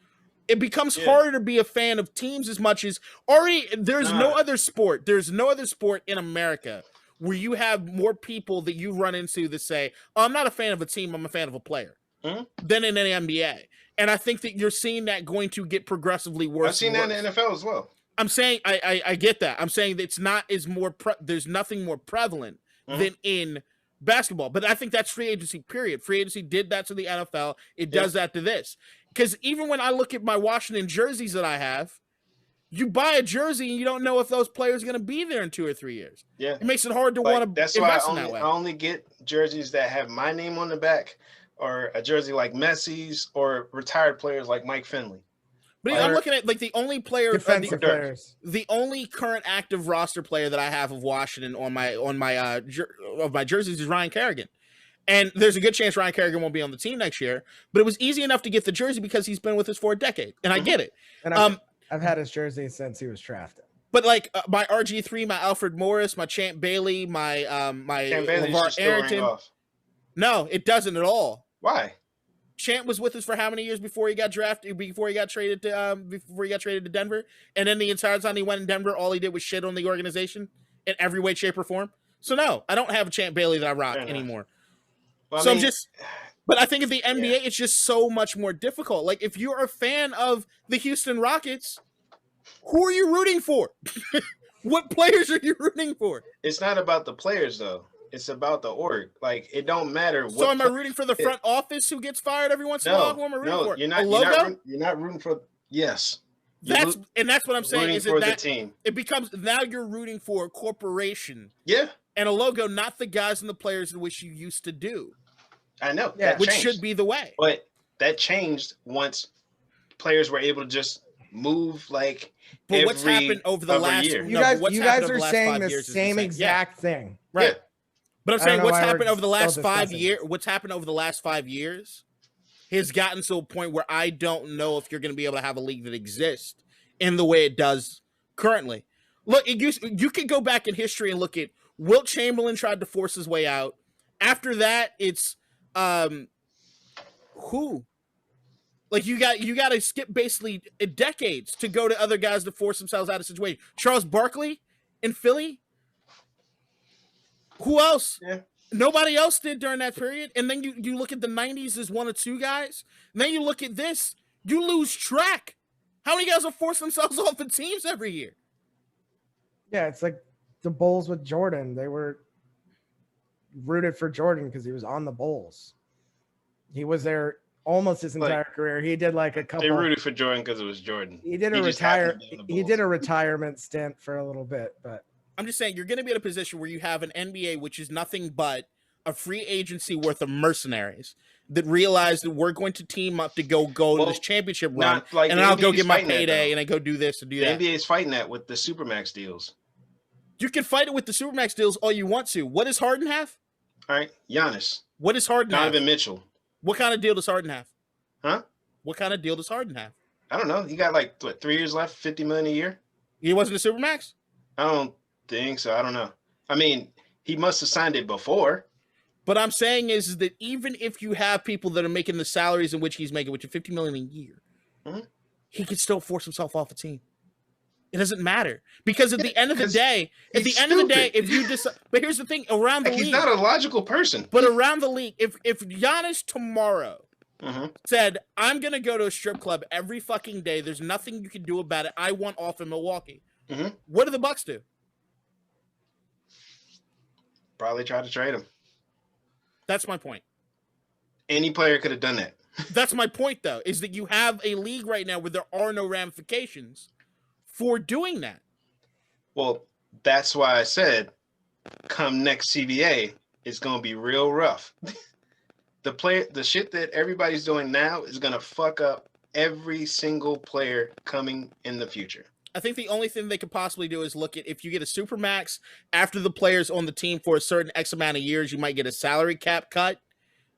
It becomes harder to be a fan of teams as much as there's no other sport. There's no other sport in America where you have more people that you run into that say, oh, I'm not a fan of a team, I'm a fan of a player, than in an NBA. And I think that you're seeing that going to get progressively worse. I've seen that in the NFL as well. I'm saying, I get that. I'm saying that it's not as more, there's nothing more prevalent than in basketball. But I think that's free agency, period. Free agency did that to the NFL. It does that to this. Because even when I look at my Washington jerseys that I have, you buy a jersey and you don't know if those players are going to be there in 2 or 3 years. Yeah, it makes it hard to want to invest in that way. I only get jerseys that have my name on the back, or a jersey like Messi's, or retired players like Mike Finley. But I'm looking at like the only player, the only current active roster player that I have of Washington on my jerseys is Ryan Kerrigan. And there's a good chance Ryan Kerrigan won't be on the team next year, but it was easy enough to get the jersey because he's been with us for a decade, and I get it. And I've had his jersey since he was drafted. But like my RG3, my Alfred Morris, my Champ Bailey, my LeVar Arrington. No, it doesn't at all. Why? Champ was with us for how many years before he got drafted? Before he got traded to Denver, and then the entire time he went in Denver, all he did was shit on the organization in every way, shape, or form. So no, I don't have a Champ Bailey that I rock anymore. Well, but I think in the NBA, it's just so much more difficult. Like, if you're a fan of the Houston Rockets, who are you rooting for? What players are you rooting for? It's not about the players, though. It's about the org. Like, it don't matter. So am I rooting for the front office who gets fired every once in a while? Who am I rooting for? You're not rooting for. Yes. That's what I'm saying. Is for the team. It becomes now you're rooting for a corporation. Yeah. And a logo, not the guys and the players in which you used to do. I know. Yeah. Which should be the way. But that changed once players were able to just move like but what's happened over the last year? You guys are saying the same exact thing. Right. Yeah. But I'm saying what's happened over the last 5 years, what's happened over the last 5 years has gotten to a point where I don't know if you're going to be able to have a league that exists in the way it does currently. Look, you can go back in history and look at Wilt Chamberlain tried to force his way out. After that, it's who? Like you got to skip basically decades to go to other guys to force themselves out of situation. Charles Barkley in Philly, Who else? Yeah. Nobody else did during that period. And then you look at the 90s as one or two guys. And then you look at this, you lose track. How many guys will force themselves off of teams every year? Yeah, it's like the Bulls with Jordan. They were rooted for Jordan because he was on the Bulls. He was there almost his entire career. He did like a couple. They rooted for Jordan because it was Jordan. He did a retirement stint for a little bit, but I'm just saying you're going to be in a position where you have an NBA which is nothing but a free agency worth of mercenaries that realize that we're going to team up to go to this championship run, and I'll go get my payday and I go do this and do that. The NBA is fighting that with the Supermax deals. You can fight it with the Supermax deals all you want to. What does Harden have? All right, Giannis. What does Harden have? Donovan Mitchell. What kind of deal does Harden have? Huh? What kind of deal does Harden have? I don't know. He got like 3 years left, $50 million a year. He wasn't a Supermax? I don't think so. I don't know. I mean, he must have signed it before. But I'm saying is that even if you have people that are making the salaries in which he's making, which is $50 million a year, he could still force himself off a team. It doesn't matter because at the end of the day, if you decide, but here's the thing: around the league, he's not a logical person. But around the league, if Giannis tomorrow said, "I'm gonna go to a strip club every fucking day. There's nothing you can do about it. I want off in Milwaukee." What do the Bucks do? Probably try to trade him. That's my point. Any player could have done that. That's my point, though, is that you have a league right now where there are no ramifications for doing that. Well, that's why I said come next CBA, it's going to be real rough. The shit that everybody's doing now is going to fuck up every single player coming in the future. I think the only thing they could possibly do is look at if you get a Supermax after the players on the team for a certain X amount of years, you might get a salary cap cut.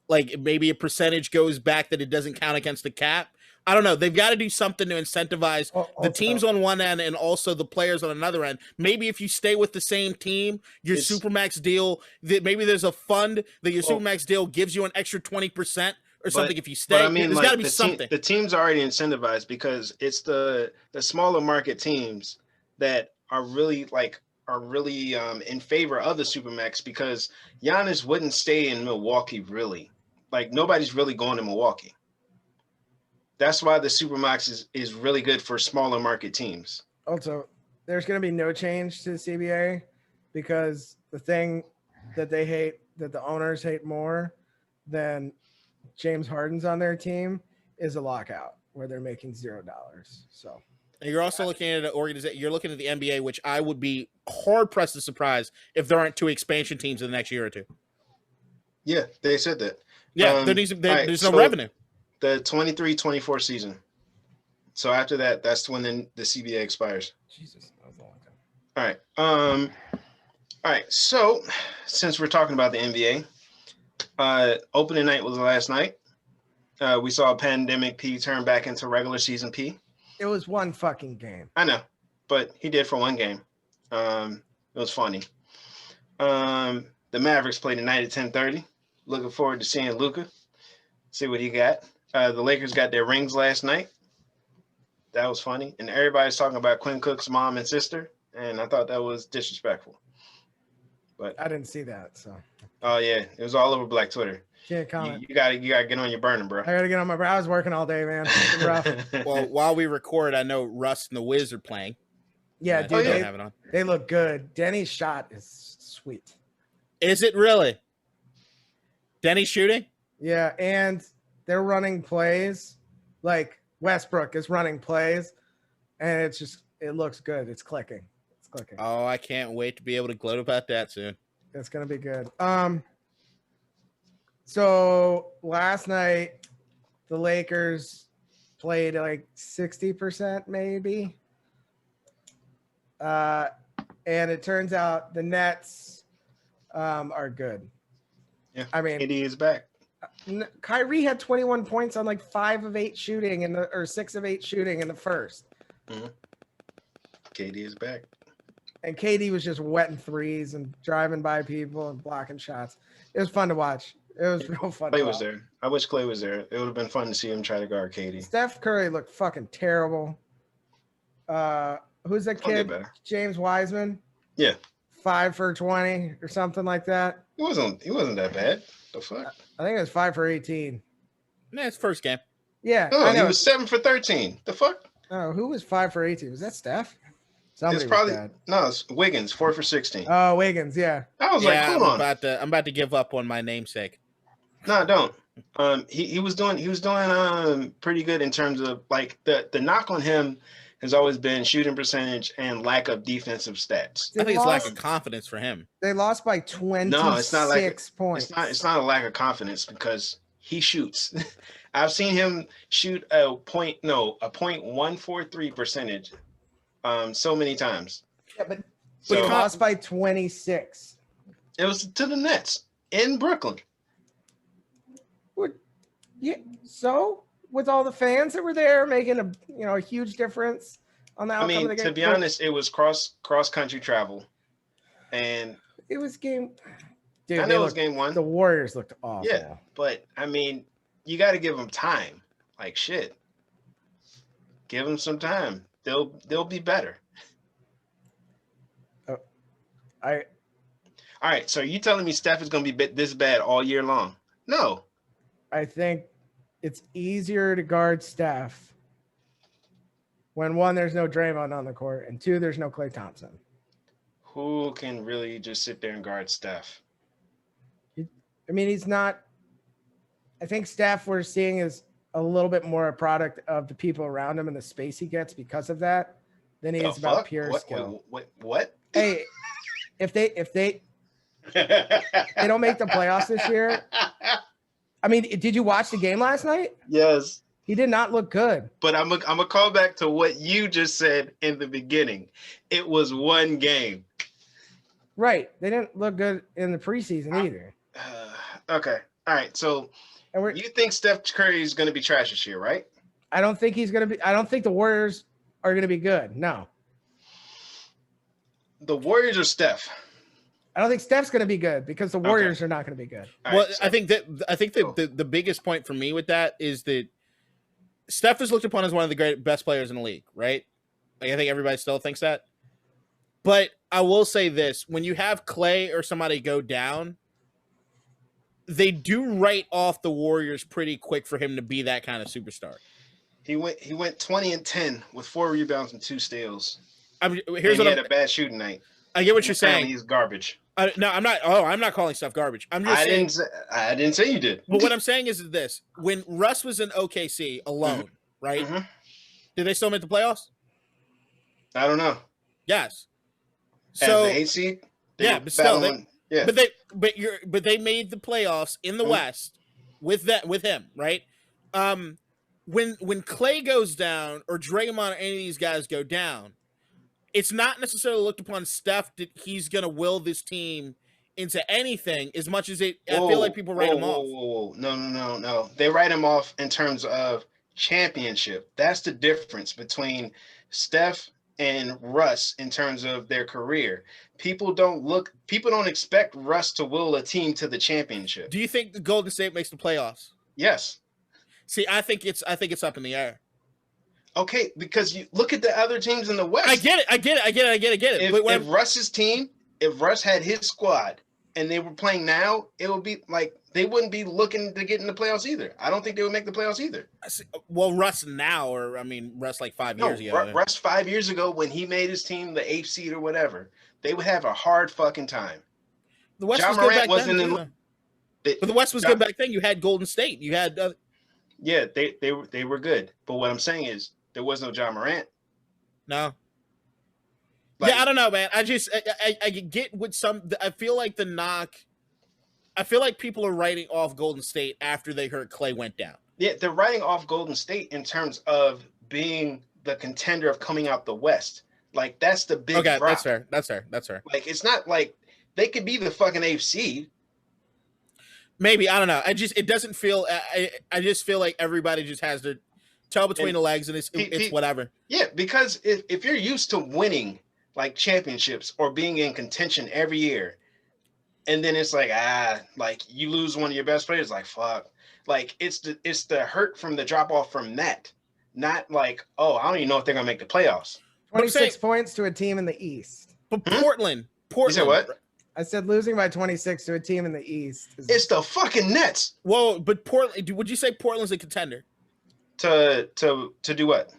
Like maybe a percentage goes back that it doesn't count against the cap. I don't know. They've got to do something to incentivize the teams on one end and also the players on another end. Maybe if you stay with the same team, your Supermax deal, that maybe there's a fund that your Supermax deal gives you an extra 20% or something if you stay. But I mean, there's got to be something. The team's already incentivized because it's the smaller market teams that are really in favor of the Supermax because Giannis wouldn't stay in Milwaukee really. Like nobody's really going to Milwaukee. That's why the Supermax is really good for smaller market teams. Also, there's going to be no change to the CBA because the thing that they hate, that the owners hate more than James Harden's on their team is a lockout where they're making $0. So and you're also looking at an organization. You're looking at the NBA, which I would be hard pressed to surprise if there aren't 2 expansion teams in the next year or 2. Yeah, they said that. Yeah, there's no revenue. The 23-24 season. So after that, that's when the CBA expires. Jesus, that was a long time. All right. So since we're talking about the NBA, opening night was last night. We saw Pandemic P turn back into regular season P. It was one fucking game. I know, but he did for one game. It was funny. The Mavericks played tonight at 10:30. Looking forward to seeing Luka. See what he got. The Lakers got their rings last night. That was funny. And everybody's talking about Quinn Cook's mom and sister. And I thought that was disrespectful. But I didn't see that. So. Oh, yeah. It was all over Black Twitter. Can't comment. You gotta get on your burner, bro. I got to get on my burner. I was working all day, man. It's been rough. Well, while we record, I know Russ and the Wiz are playing. Yeah, dude. They look good. Denny's shot is sweet. Is it really? Denny's shooting? Yeah, and they're running plays like Westbrook is running plays, and it looks good. It's clicking. Oh, I can't wait to be able to gloat about that soon. It's gonna be good. So last night the Lakers played like 60% maybe, and it turns out the Nets are good. Yeah, I mean, KD is back. Kyrie had 21 points on like 5 of 8 shooting or 6 of 8 shooting in the first. KD is back. And KD was just wetting threes and driving by people and blocking shots. It was fun to watch. It was real fun. Clay was there. I wish Clay was there. It would have been fun to see him try to guard KD. Steph Curry looked fucking terrible. Who's that kid? James Wiseman. Yeah. 5 for 20 or something like that. He wasn't that bad. The fuck? I think it was 5 for 18. Nah, it's first game. Yeah. No, I know. he was 7 for 13. The fuck? Oh, who was 5 for 18? Was that Steph? Somebody It's probably was bad. no. It's Wiggins 4 for 16. Oh, Wiggins. Yeah. I was like, hold on. I'm about to give up on my namesake. No, don't. He was doing pretty good in terms of like the knock on him has always been shooting percentage and lack of defensive stats. I think it's lack of confidence for him. They lost by 26 No, it's not points. It's not a lack of confidence because he shoots. I've seen him shoot a 0.143 percentage so many times. Yeah, but So- they lost by 26. It was to the Nets in Brooklyn. Yeah. So with all the fans that were there making a huge difference on the outcome of the game. To be honest, it was cross country travel, and it was game. Dude, I know it was game 1. The Warriors looked awful. Yeah, but I mean, you got to give them time. Like shit, give them some time. They'll be better. All right. So you telling me Steph is going to be this bad all year long? No. I think it's easier to guard Steph when 1, there's no Draymond on the court, and 2, there's no Klay Thompson. Who can really just sit there and guard Steph? I mean, he's not. I think Steph we're seeing is a little bit more a product of the people around him and the space he gets because of that than he is about pure skill. What? Hey, if they don't make the playoffs this year. I mean, did you watch the game last night? Yes. He did not look good. But I'm gonna call back to what you just said in the beginning. It was 1 game. Right. They didn't look good in the preseason either. Okay. All right. So you think Steph Curry is going to be trash this year, right? I don't think he's going to be. I don't think the Warriors are going to be good. No. The Warriors or Steph? I don't think Steph's going to be good because the Warriors are not going to be good. Well, I think the biggest point for me with that is that Steph is looked upon as one of the best players in the league, right? Like, I think everybody still thinks that. But I will say this: when you have Klay or somebody go down, they do write off the Warriors pretty quick for him to be that kind of superstar. He went 20 and 10 with 4 rebounds and 2 steals. He had a bad shooting night. I get what you're saying. He's garbage. No, I'm not. Oh, I'm not calling stuff garbage. I'm just saying. I didn't say you did. But what I'm saying is this: when Russ was in OKC alone, right? Mm-hmm. Did they still make the playoffs? I don't know. Yes. So as the 8 seed. Yeah, but still, but they made the playoffs in the West with him, right? When Klay goes down or Draymond or any of these guys go down, it's not necessarily looked upon Steph that he's going to will this team into anything as much as I feel like people write him off. No. They write him off in terms of championship. That's the difference between Steph and Russ in terms of their career. People don't expect Russ to will a team to the championship. Do you think the Golden State makes the playoffs? Yes. See, I think it's up in the air. Okay, because you look at the other teams in the West. I get it. If Russ had his squad and they were playing now, it would be like they wouldn't be looking to get in the playoffs either. I don't think they would make the playoffs either. Well, Russ now, Russ like 5 years ago. Russ 5 years ago when he made his team the 8th seed or whatever, they would have a hard fucking time. The West was good back then. But the West was good back then. You had Golden State. You had yeah, they were good. But what I'm saying is there was no Ja Morant. No. Like, yeah, I don't know, man. I get with I feel like the knock. I feel like people are writing off Golden State after they heard Klay went down. Yeah, they're writing off Golden State in terms of being the contender of coming out the West. Like that's the big drop. That's fair. Like it's not like they could be the fucking 8th seed. Maybe, I don't know. It doesn't feel. I just feel like everybody just has their tail between the legs, and it's whatever. Yeah, because if you're used to winning like championships or being in contention every year, and then it's like like you lose one of your best players, like fuck, like it's the hurt from the drop off from that, not like I don't even know if they're gonna make the playoffs. 26 points to a team in the East. But Portland Portland. You said what? I said losing by 26 to a team in the East. It's the fucking Nets. Well, but Portland. Would you say Portland's a contender To do what?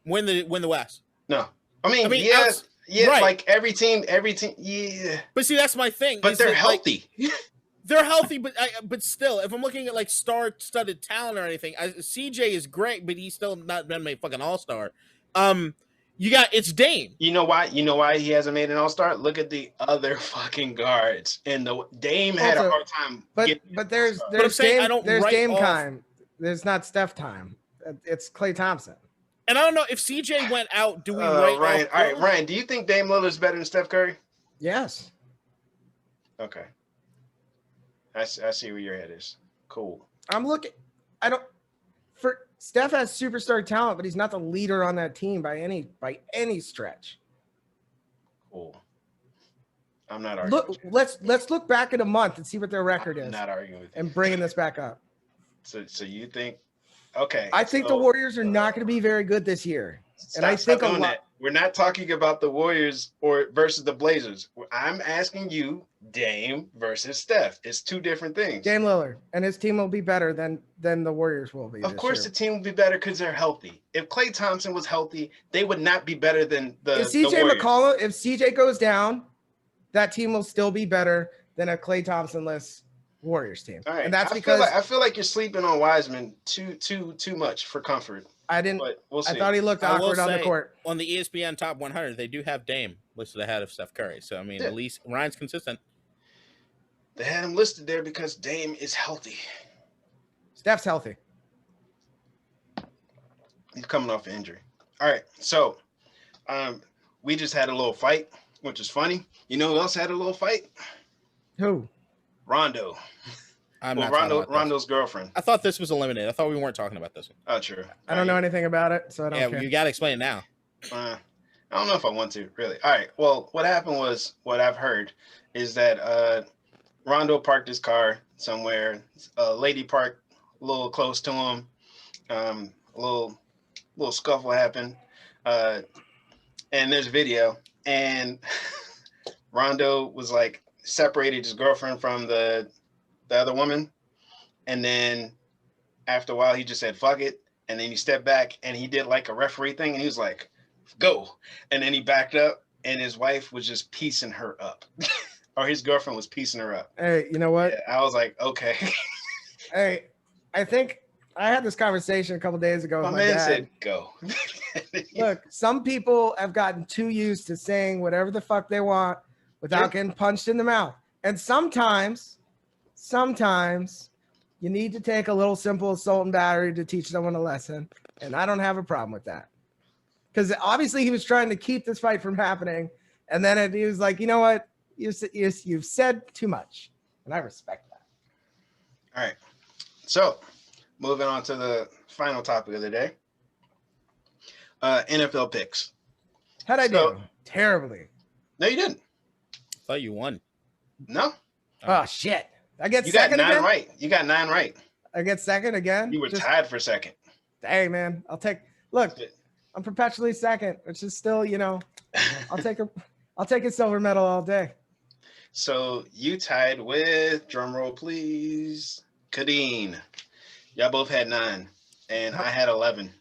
Win the West? No, I mean yeah, right. like every team, yeah. But see, that's my thing. But they're healthy. They're healthy, but still, if I'm looking at like star-studded talent or anything, CJ is great, but he's still not been made fucking all-star. It's Dame. You know why? You know why he hasn't made an all-star? Look at the other fucking guards, and the Dame had a hard time. But there's Dame time. There's not Steph time. It's Klay Thompson. And I don't know if CJ went out. Do we write Ryan? All right, Ryan. Do you think Dame Lillard's better than Steph Curry? Yes. Okay. I see where your head is. Cool. I'm looking. Steph has superstar talent, but he's not the leader on that team by any stretch. Cool. I'm not arguing. Look, let's look back in a month and see what their record is. I'm not arguing with you. And bringing this back up. So you think? Okay. I think the Warriors are not going to be very good this year. And I think we're not talking about the Warriors versus the Blazers. I'm asking you, Dame versus Steph. It's two different things. Dame Lillard and his team will be better than the Warriors will be. Of course, the team will be better because they're healthy. If Klay Thompson was healthy, they would not be better than the If CJ Warriors. McCollum, if CJ goes down, that team will still be better than a Klay Thompson-less Warriors team. All right. And that's I feel like you're sleeping on Wiseman too much for comfort. I didn't. But we'll see. I thought he looked awkward on the court. On the ESPN Top 100, they do have Dame listed ahead of Steph Curry. So I mean, at least Ryan's consistent. They had him listed there because Dame is healthy. Steph's healthy. He's coming off an injury. All right. So we just had a little fight, which is funny. You know who else had a little fight? Who? Rondo. Rondo's girlfriend. I thought this was eliminated. I thought we weren't talking about this one. Oh, true. I don't know anything about it, so I don't care. You got to explain it now. I don't know if I want to, really. All right. Well, what happened was, what I've heard is that Rondo parked his car somewhere. A lady parked a little close to him. A little scuffle happened. And there's a video. And Rondo was like separated his girlfriend from the other woman. And then after a while, he just said, fuck it. And then he stepped back and he did like a referee thing. And he was like, go. And then he backed up and his wife was just piecing her up. Or his girlfriend was piecing her up. Hey, you know what? Yeah, I was like, okay. Hey, I think I had this conversation a couple days ago with my man dad. said, go. Look, some people have gotten too used to saying whatever the fuck they want without getting punched in the mouth. And sometimes you need to take a little simple assault and battery to teach someone a lesson. And I don't have a problem with that. Because obviously he was trying to keep this fight from happening. And then he was like, you know what? You've said too much. And I respect that. All right. So moving on to the final topic of the day. NFL picks. How'd I do? Terribly. No, you didn't. I thought you won. No. Oh, shit. I get you second got 9 again? right. You got 9 right. I get second again? You were tied for second. Hey, man. Look, I'm perpetually second, which is still, I'll take a silver medal all day. So you tied with, drum roll please, Greene. Y'all both had 9, and I had 11.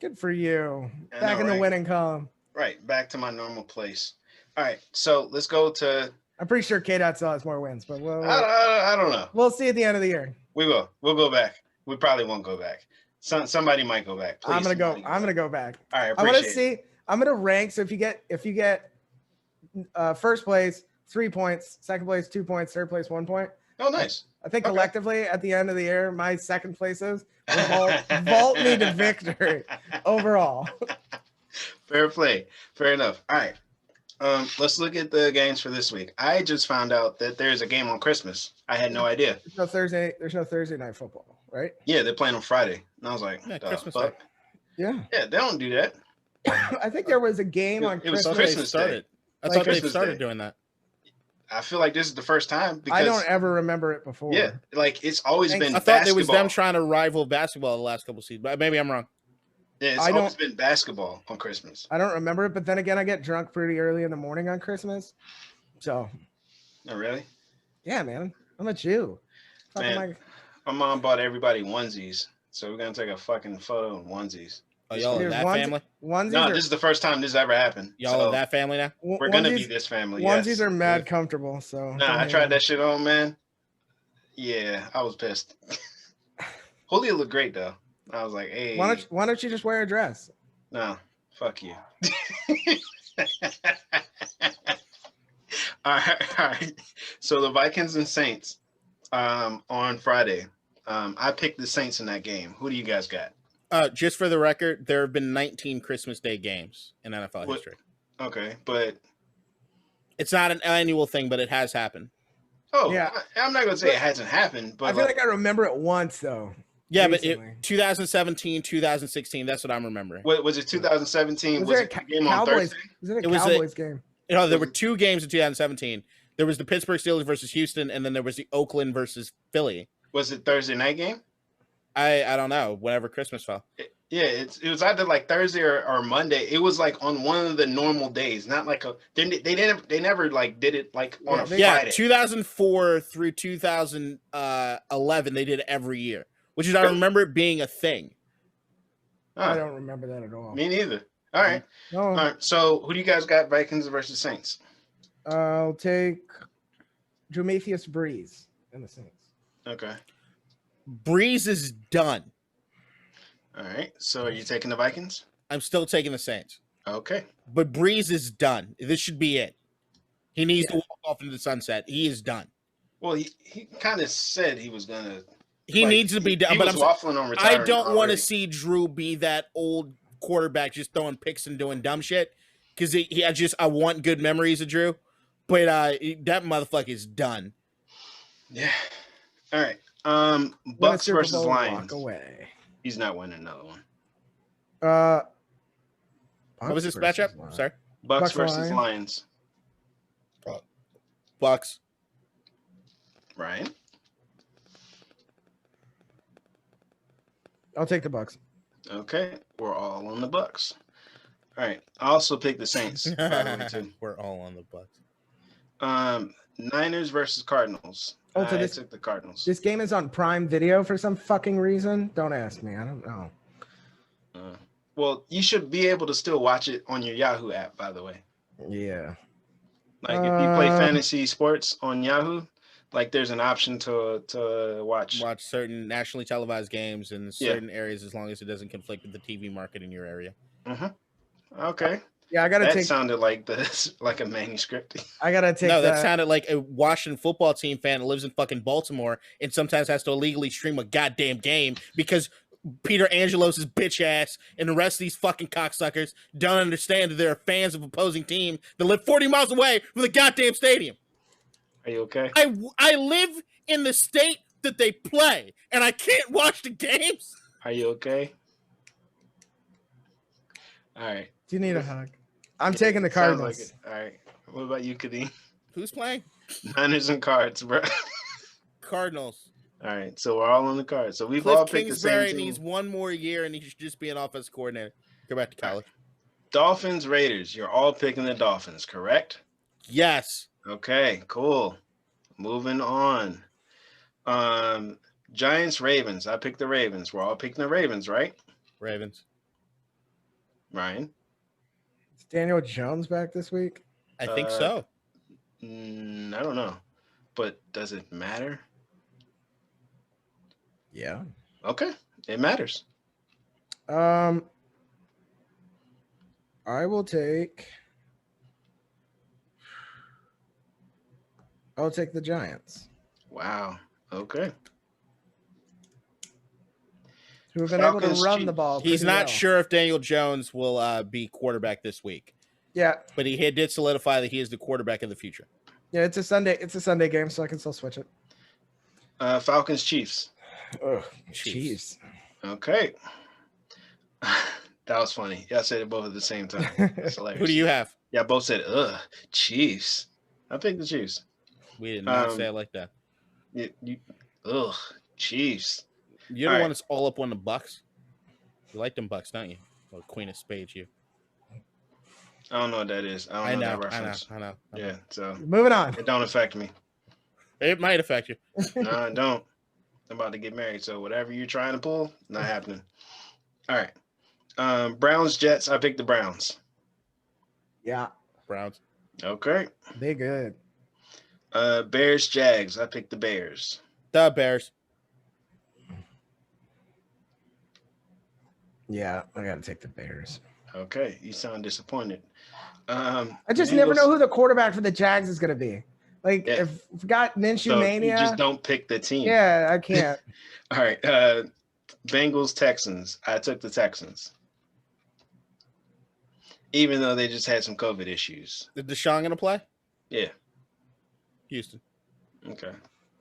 Good for you. Back in the winning column. Right, back to my normal place. All right, so let's go to. I'm pretty sure K-Dot still has more wins, but I don't know. We'll see at the end of the year. We will. We'll go back. We probably won't go back. Somebody might go back. Please, I'm gonna go back. All right, I want to see. I'm gonna rank. So if you get first place 3 points, second place 2 points, third place 1 point. Oh, nice. I think collectively at the end of the year, my second places will vault me to victory overall. Fair play. Fair enough. All right. Let's look at the games for this week. I just found out that there's a game on Christmas. I had no idea. There's no Thursday night football, right? Yeah, they're playing on Friday. And I was like, Christmas fuck? Yeah. Yeah, they don't do that. I think there was a game on It was Christmas. Christmas Day. I thought they Christmas started Day. doing that. I feel like this is the first time because I don't ever remember it before. Yeah, like it's always been I thought basketball. it was them trying to rival basketball the last couple seasons, but maybe I'm wrong. Yeah, it's always been basketball on Christmas. I don't remember it, but then again, I get drunk pretty early in the morning on Christmas. So, Oh, really? yeah, man, I'm a Jew. Fucking Man, my mom bought everybody onesies, so we're gonna take a fucking photo in onesies. Oh, y'all in that family? Onesies No, are, this is the first time this has ever happened. Y'all in that family now? We're gonna be this family. Onesies Yes. are mad comfortable. So Nah, I tried that shit on, man. Yeah, I was pissed. Julio looked great though. I was like, hey. Why don't you just wear a dress? No, fuck you. All right. So the Vikings and Saints on Friday. I picked the Saints in that game. Who do you guys got? Just for the record, there have been 19 Christmas Day games in NFL history. Okay, but it's not an annual thing, but it has happened. Oh, yeah. I'm not gonna say it hasn't happened, but I feel like I remember it once though. Yeah, recently. But 2017, 2016, that's what I'm remembering. Was it 2017? Was it a game on Thursday? Was it a Cowboys game? There were two games in 2017. There was the Pittsburgh Steelers versus Houston, and then there was the Oakland versus Philly. Was it Thursday night game? I don't know. Whenever Christmas fell. It was either like Thursday or Monday. It was like on one of the normal days, not like they never like did it like on a Friday. 2004 through 2011 they did it every year, which is I remember it being a thing. I don't remember that at all. Me neither. All right. No. All right. So who do you guys got? Vikings versus Saints. I'll take Prometheus Breeze in the Saints. Okay. Breeze is done. All right. So are you taking the Vikings? I'm still taking the Saints. Okay. But Breeze is done. This should be it. He needs to walk off into the sunset. He is done. Well, he kind of said he was gonna. He needs to be done. But waffling on retiring. I don't want to see Drew be that old quarterback just throwing picks and doing dumb shit. Because I want good memories of Drew. But that motherfucker is done. Yeah. All right. Bucks versus Lions. Away. He's not winning another one. What was this matchup? Sorry. Bucks versus Lions. Bucks. Ryan. I'll take the Bucks. Okay, we're all on the Bucks. All right, I also picked the Saints. By the way, too. We're all on the Bucks. Niners versus Cardinals. Oh, so I took the Cardinals. This game is on Prime Video for some fucking reason. Don't ask me. I don't know. Well, you should be able to still watch it on your Yahoo app, by the way. Yeah. Like if you play fantasy sports on Yahoo, like there's an option to watch certain nationally televised games in certain areas as long as it doesn't conflict with the TV market in your area. Mm-hmm. Okay. Yeah, I gotta that sounded like like a manuscript. I gotta take. No, that sounded like a Washington football team fan that lives in fucking Baltimore and sometimes has to illegally stream a goddamn game because Peter Angelos' bitch ass and the rest of these fucking cocksuckers don't understand that they're fans of opposing team that live 40 miles away from the goddamn stadium. Are you okay? I live in the state that they play, and I can't watch the games. Are you okay? All right. Do you need a hug? I'm taking the Cardinals. Like all right. What about you, Kadeem? Who's playing? Niners and Cards, bro. Cardinals. All right. So we're all on the Cards. So we've all picked Kingsbury the same team. needs one more year, and he should just be an offensive coordinator. Go back to college. Dolphins, Raiders. You're all picking the Dolphins, correct? Yes. Okay, cool. Moving on. Giants, Ravens. I picked the Ravens. We're all picking the Ravens, right? Ravens. Ryan? Is Daniel Jones back this week? I think so. I don't know. But does it matter? Yeah. Okay. It matters. I will take. I'll take the Giants. Wow. Okay. Who have been able to run the ball. He's not sure if Daniel Jones will be quarterback this week. Yeah. But he did solidify that he is the quarterback of the future. Yeah, it's a Sunday game, so I can still switch it. Falcons, Chiefs. Ugh, Chiefs. Okay. That was funny. Y'all said it both at the same time. That's hilarious. Who do you have? Yeah, both said, Chiefs. I picked the Chiefs. We did not say it like that. Chiefs. You're the one that's all up on the Bucks. You like them Bucks, don't you? Well, Queen of Spades, you. I don't know what that is. I don't know that reference. I know. Yeah, so Moving on. it don't affect me. It might affect you. No, it don't. I'm about to get married, so whatever you're trying to pull, not happening. All right. Browns, Jets. I picked the Browns. Yeah, Browns. Okay. they good. Bears, Jags. I picked the Bears. The Bears. Yeah, I gotta take the Bears. Okay, you sound disappointed. I just never know who the quarterback for the Jags is gonna be. Like, Yeah. if we've got Minshew So mania, you just don't pick the team. yeah, I can't. All right. Bengals, Texans. I took the Texans. Even though they just had some COVID issues. Is Deshaun gonna play? Yeah. Houston. Okay.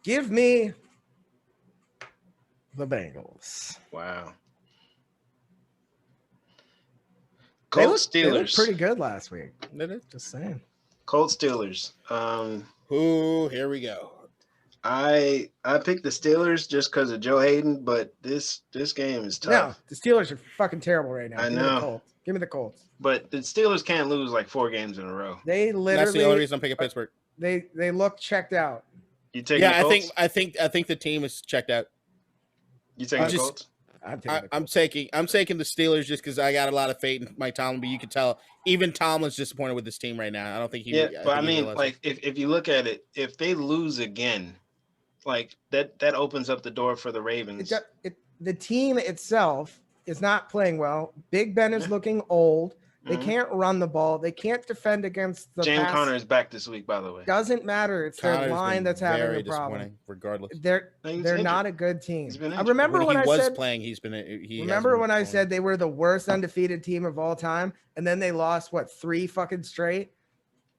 Give me the Bengals. Wow. They Colts, looked Steelers. pretty good last week. Did it? Just saying. Colts, Steelers. Ooh, here we go. I picked the Steelers just because of Joe Hayden, but this game is No, tough. the Steelers are fucking terrible right now. I Give me know. the Colts. Give me the Colts. But the Steelers can't lose like 4 games in a row. They literally. That's the only reason I'm picking Pittsburgh. They look checked out. You taking Yeah, the Colts? I think the team is checked out. You taking the just- Colts? I'm taking the I'm taking the Steelers just because I got a lot of faith in Mike Tomlin, but you can tell even Tomlin's disappointed with this team right now. I don't think he. Yeah, but I think he mean, realizes like if you look at it, if they lose again, like that opens up the door for the Ravens. the team itself is not playing well. Big Ben is Yeah. looking old. They Mhm. can't run the ball. They can't defend against the James pass. Conner is back this week, by the way. Doesn't matter. It's Connor's their been line that's having very a problem. disappointing, regardless. They're He's not injured. a good team. He's been I injured. remember When when he I was said playing, he's been. He remember hasn't when been I playing. said they were the worst undefeated team of all time, and then they lost 3 fucking straight.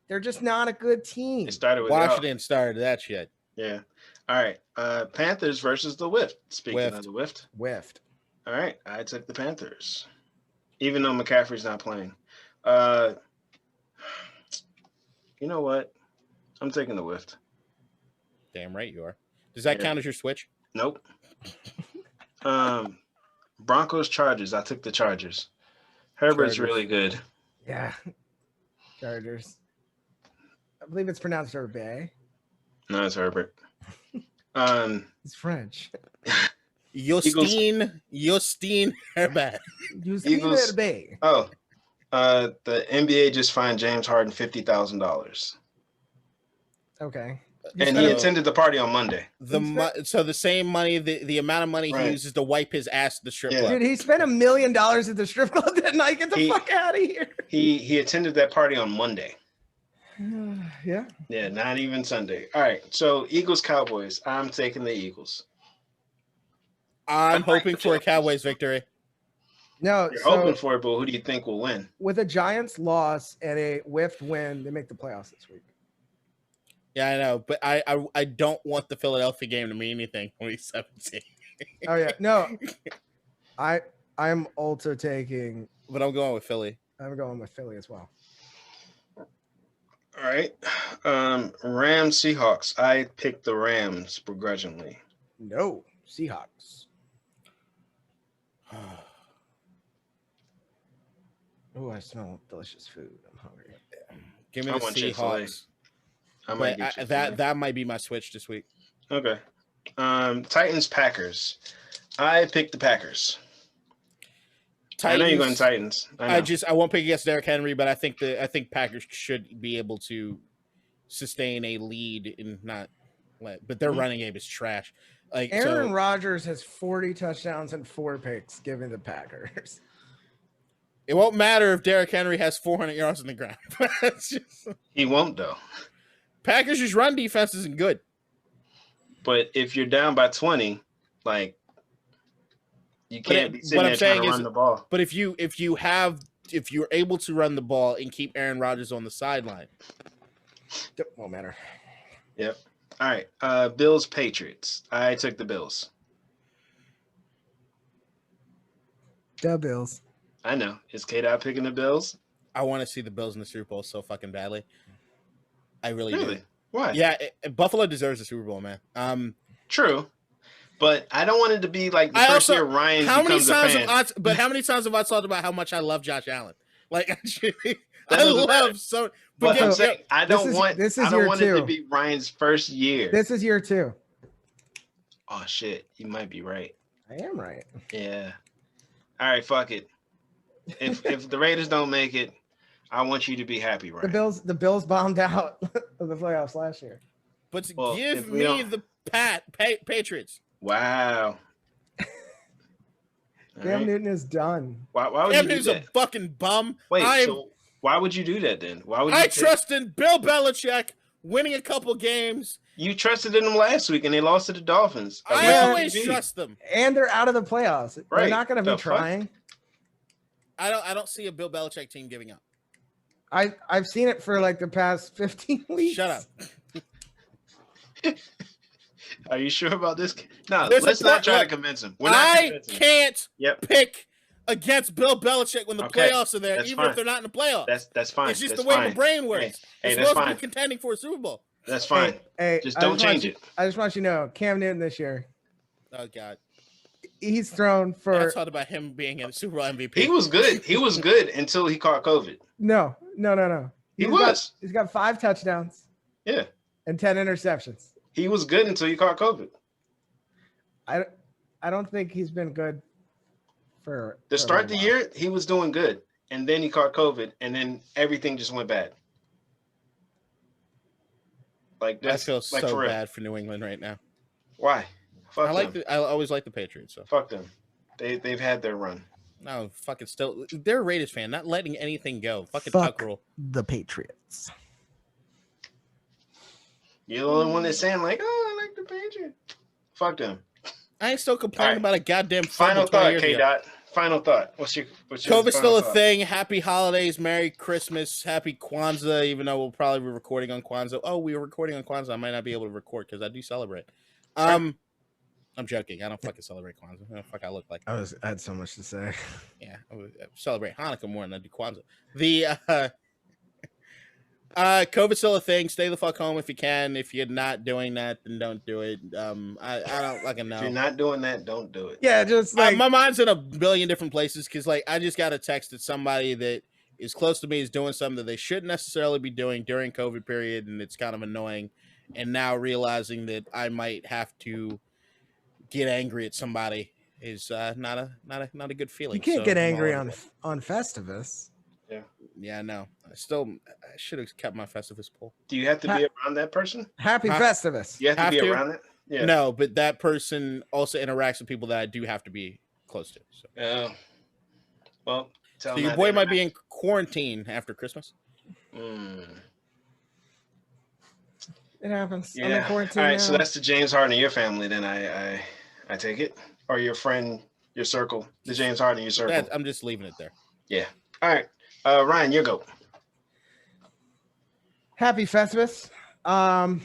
They're just not a good team. It started with Washington started that shit. Yeah. All right. Panthers versus the Whiff. Speaking Whiffed. of the Whiff. Whiffed. All right. I took the Panthers. Even though McCaffrey's not playing. You know what? I'm taking the Whiff. Damn right you are. Does that Yeah. count as your switch? Nope. Broncos, Chargers. I took the Chargers. Herbert's Chargers. really good. Yeah. Chargers. I believe it's pronounced Herbert. No, it's Herbert. It's French. Justine Herbert. Justine Eagles. Herbert. Oh, the NBA just fined James Harden $50,000, Okay. and So- he attended the party on Monday. So the same money, the amount of money Right. he uses to wipe his ass at the strip Yeah. club. Dude, he spent $1 million at the strip club that night. Get the He- fuck out of here. He attended that party on Monday. Yeah. Yeah, not even Sunday. All right, so Eagles, Cowboys. I'm taking the Eagles. I'm hoping for a Cowboys victory. No, You're so hoping for it, but who do you think will win? with a Giants loss and a whiffed win, they make the playoffs this week. Yeah, I know, but I don't want the Philadelphia game to mean anything when he's 17. Oh yeah. No. I'm also taking But I'm going with Philly. I'm going with Philly as well. All right, Rams, Seahawks. I picked the Rams begrudgingly. No, Seahawks. Oh, I smell delicious food. I'm hungry. Give me I the want Chick-fil-A. Seahawks. I might But get you that might be my switch this week. Okay. Titans, Packers. I picked the Packers. I know you're going Titans. I know. I won't pick against Derrick Henry, but I think Packers should be able to sustain a lead and not let. But their running game is trash. Like Aaron Rodgers has 40 touchdowns and 4 picks given the Packers. It won't matter if Derrick Henry has 400 yards on the ground. He won't though. Packers' just run defense isn't good. But if you're down by 20, like you can't be sitting what there I'm trying saying to is- run the ball. But if you're able to run the ball and keep Aaron Rodgers on the sideline, Won't matter. Yep. All right. Bills, Patriots. I took the Bills. The Bills. I know. Is K-Dot picking the Bills? I want to see the Bills in the Super Bowl so fucking badly. I really Really? do. Why? Yeah, Buffalo deserves the Super Bowl, man. True. But I don't want it to be like the I first also- year Ryan How many becomes a times fan. have I talked about how much I love Josh Allen? Like, That I doesn't matter. love so. But I'm So, saying I don't want it to year 2. be Ryan's first year. This is year 2. Oh shit, you might be right. I am right. Yeah. All right, fuck it. If the Raiders don't make it, I want you to be happy, Ryan. The Bills bombed out of the playoffs last year. But Well, give me the Patriots. Wow. Cam Newton is done. Why would Cam you do Newton's that? a fucking bum. Wait, so why would you do that then? Why would you? I trust in Bill Belichick winning a couple games. You trusted in them last week and they lost to the Dolphins. I always trust them. And they're out of the playoffs. Right. They're not going to be trying. I don't see a Bill Belichick team giving up. I've seen it for like the past 15 weeks. Shut up. Are you sure about this? No, let's not try to convince him. We're not I can't pick against Bill Belichick when the playoffs are there, even if they're not in the playoffs. That's fine. It's just the way my brain works. Hey, it's supposed to be contending for a Super Bowl. That's fine. Hey, just don't change it. I just want you to know, Cam Newton this year. Oh God. He's thrown for. I thought about him being a Super Bowl MVP. He was good. He was good until he caught COVID. No. He's got 5 touchdowns. Yeah. And 10 interceptions. He was good until he caught COVID. I don't think he's been good for to start the year. He was doing good, and then he caught COVID, and then everything just went bad. Like I feel so bad for New England right now. Why? Fuck I always like the Patriots. So fuck them. They've had their run. No, fucking still. They're a Raiders fan, not letting anything go. Fucking Fuck Tuck the Patriots. You're the only one that's saying like, oh, I like the Patriots. Fuck them. I ain't still complaining about a goddamn final thought, K-Dot. Final thought. What's your COVID's still a thing. Happy holidays, Merry Christmas, Happy Kwanzaa, even though we'll probably be recording on Kwanzaa. Oh, we were recording on Kwanzaa. I might not be able to record because I do celebrate. I'm joking. I don't fucking celebrate Kwanzaa. What the fuck I look like? I had so much to say. Yeah, I celebrate Hanukkah more than I do Kwanzaa. The COVID's still a thing. Stay the fuck home if you can. If you're not doing that, then don't do it. I don't fucking know. If you're not doing that, don't do it. Yeah, just like my mind's in a billion different places because like I just got a text that somebody that is close to me is doing something that they shouldn't necessarily be doing during COVID period, and it's kind of annoying. And now realizing that I might have to get angry at somebody is not a good feeling. You can't get angry on Festivus. Yeah, no. I should have kept my Festivus poll. Do you have to be around that person? Happy Festivus. You have to be around it? Yeah. No, but that person also interacts with people that I do have to be close to. So. Well, so your boy might be in quarantine after Christmas. It happens. Yeah. I'm in quarantine all right, now. So that's the James Harden of your family. Then I take it, or your friend, your circle, the James Harden of your circle. I'm just leaving it there. Yeah. All right, Ryan, your go. Happy Festivus. Your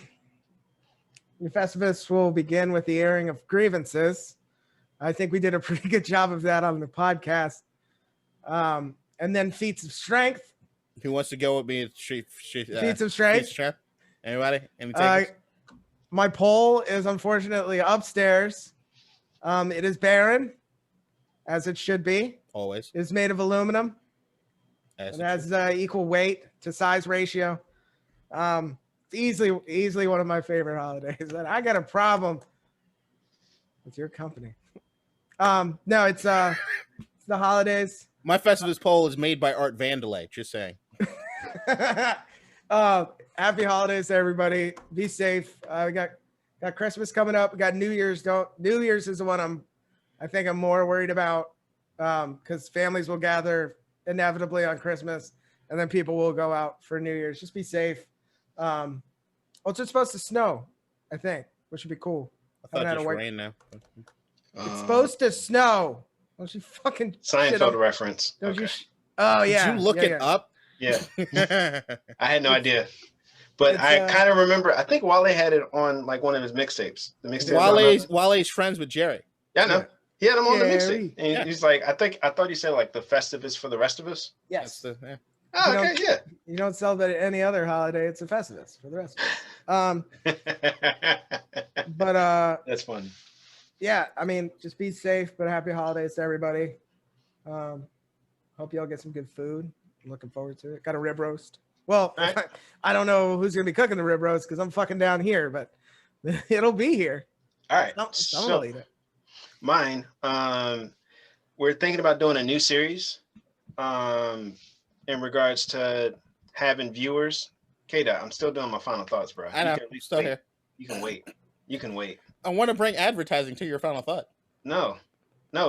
Festivus will begin with the airing of grievances. I think we did a pretty good job of that on the podcast. And then feats of strength. Who wants to go with me? Feats of strength. Anybody? Any takers? My poll is unfortunately upstairs. It is barren, as it should be. Always. It's made of aluminum. It has equal weight to size ratio. It's easily one of my favorite holidays. And I got a problem with your company. No, it's the holidays. My Festivus poll is made by Art Vandelay. Just saying. Happy holidays to everybody. Be safe. We got Christmas coming up. We got New Year's. New Year's is the one I think I'm more worried about because families will gather inevitably on Christmas, and then people will go out for New Year's. Just be safe. It's just supposed to snow, I think, which would be cool. I thought it just rain now. It's supposed to snow. Don't you fucking Seinfeld reference? Don't you? Oh yeah. Did you look it up? Yeah. I had no idea. But I kind of remember, I think Wale had it on like one of his mixtapes. The mixtape. Wale's friends with Jerry. Yeah, I know. He had him on the mixtape. And he's like, I thought he said like the Festivus for the rest of us. Yes. Oh, okay, yeah. You don't celebrate any other holiday. It's a Festivus for the rest of us. But that's fun. Yeah, I mean, just be safe, but happy holidays to everybody. Hope y'all get some good food. I'm looking forward to it. Got a rib roast. Well, All right. I don't know who's gonna be cooking the rib roast because I'm fucking down here, but it'll be here. All right. Someone will eat it. Mine. We're thinking about doing a new series. In regards to having viewers. K-Dot, I'm still doing my final thoughts, bro. I know. I'm still here. You can wait. You can wait. I want to bring advertising to your final thought. No,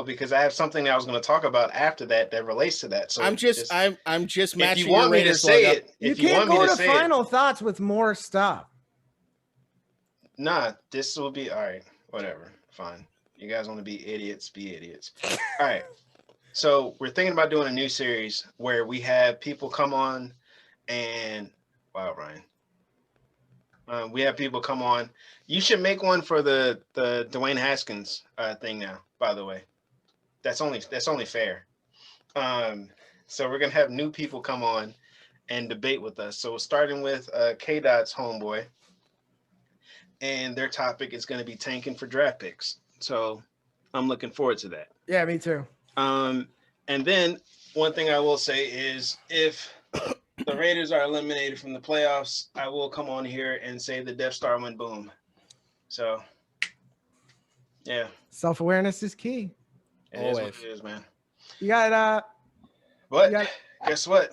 because I have something that I was going to talk about after that relates to that. So I'm just matching. If you want me to say it, you can't go to final thoughts with more stuff. Nah, this will be all right. Whatever, fine. You guys want to be idiots? Be idiots. All right. So we're thinking about doing a new series where we have people come on and wow, Ryan. We have people come on. You should make one for the Dwayne Haskins thing now. By the way, that's only fair. So we're gonna have new people come on and debate with us. So starting with K-Dot's homeboy, and their topic is going to be tanking for draft picks. So I'm looking forward to that. Yeah, me too. And then one thing I will say is if the Raiders are eliminated from the playoffs, I will come on here and say the Death Star went boom. So, yeah. Self-awareness is key. It is what it is, man. You got But guess what?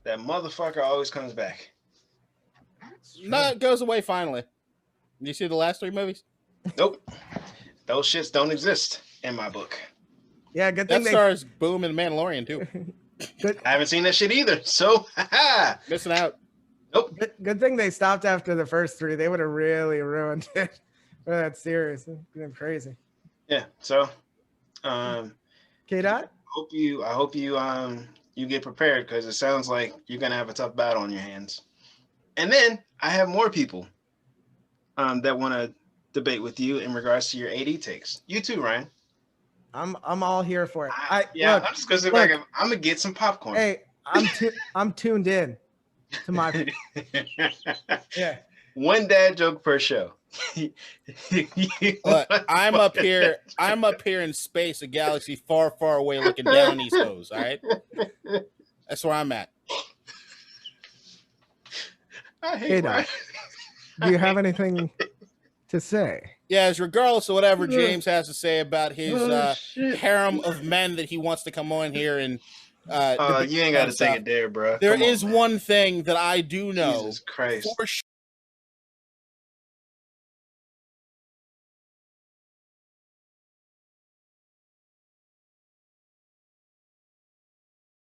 That motherfucker always comes back. No, it goes away finally. You see the last 3 movies? Nope. Those shits don't exist in my book. Yeah, good thing Death Star's boom in Mandalorian too. I haven't seen that shit either. So missing out. Nope. Good thing they stopped after the first 3. They would have really ruined it for that series. It's been crazy. Yeah. So K-Dot? I hope you get prepared because it sounds like you're gonna have a tough battle on your hands. And then I have more people that want to debate with you in regards to your AD takes. You too, Ryan. I'm all here for it. I'm just gonna sit back and I'm gonna get some popcorn. Hey, I'm tuned in to my yeah. One dad joke per show. Look, I'm up here in space, a galaxy far, far away, looking down these hoes. All right, that's where I'm at. I hate Ryan. Do you have anything to say? Yes, regardless of whatever James has to say about his harem of men that he wants to come on here and you ain't got to take it there, bro. There is one thing that I do know. Jesus Christ. For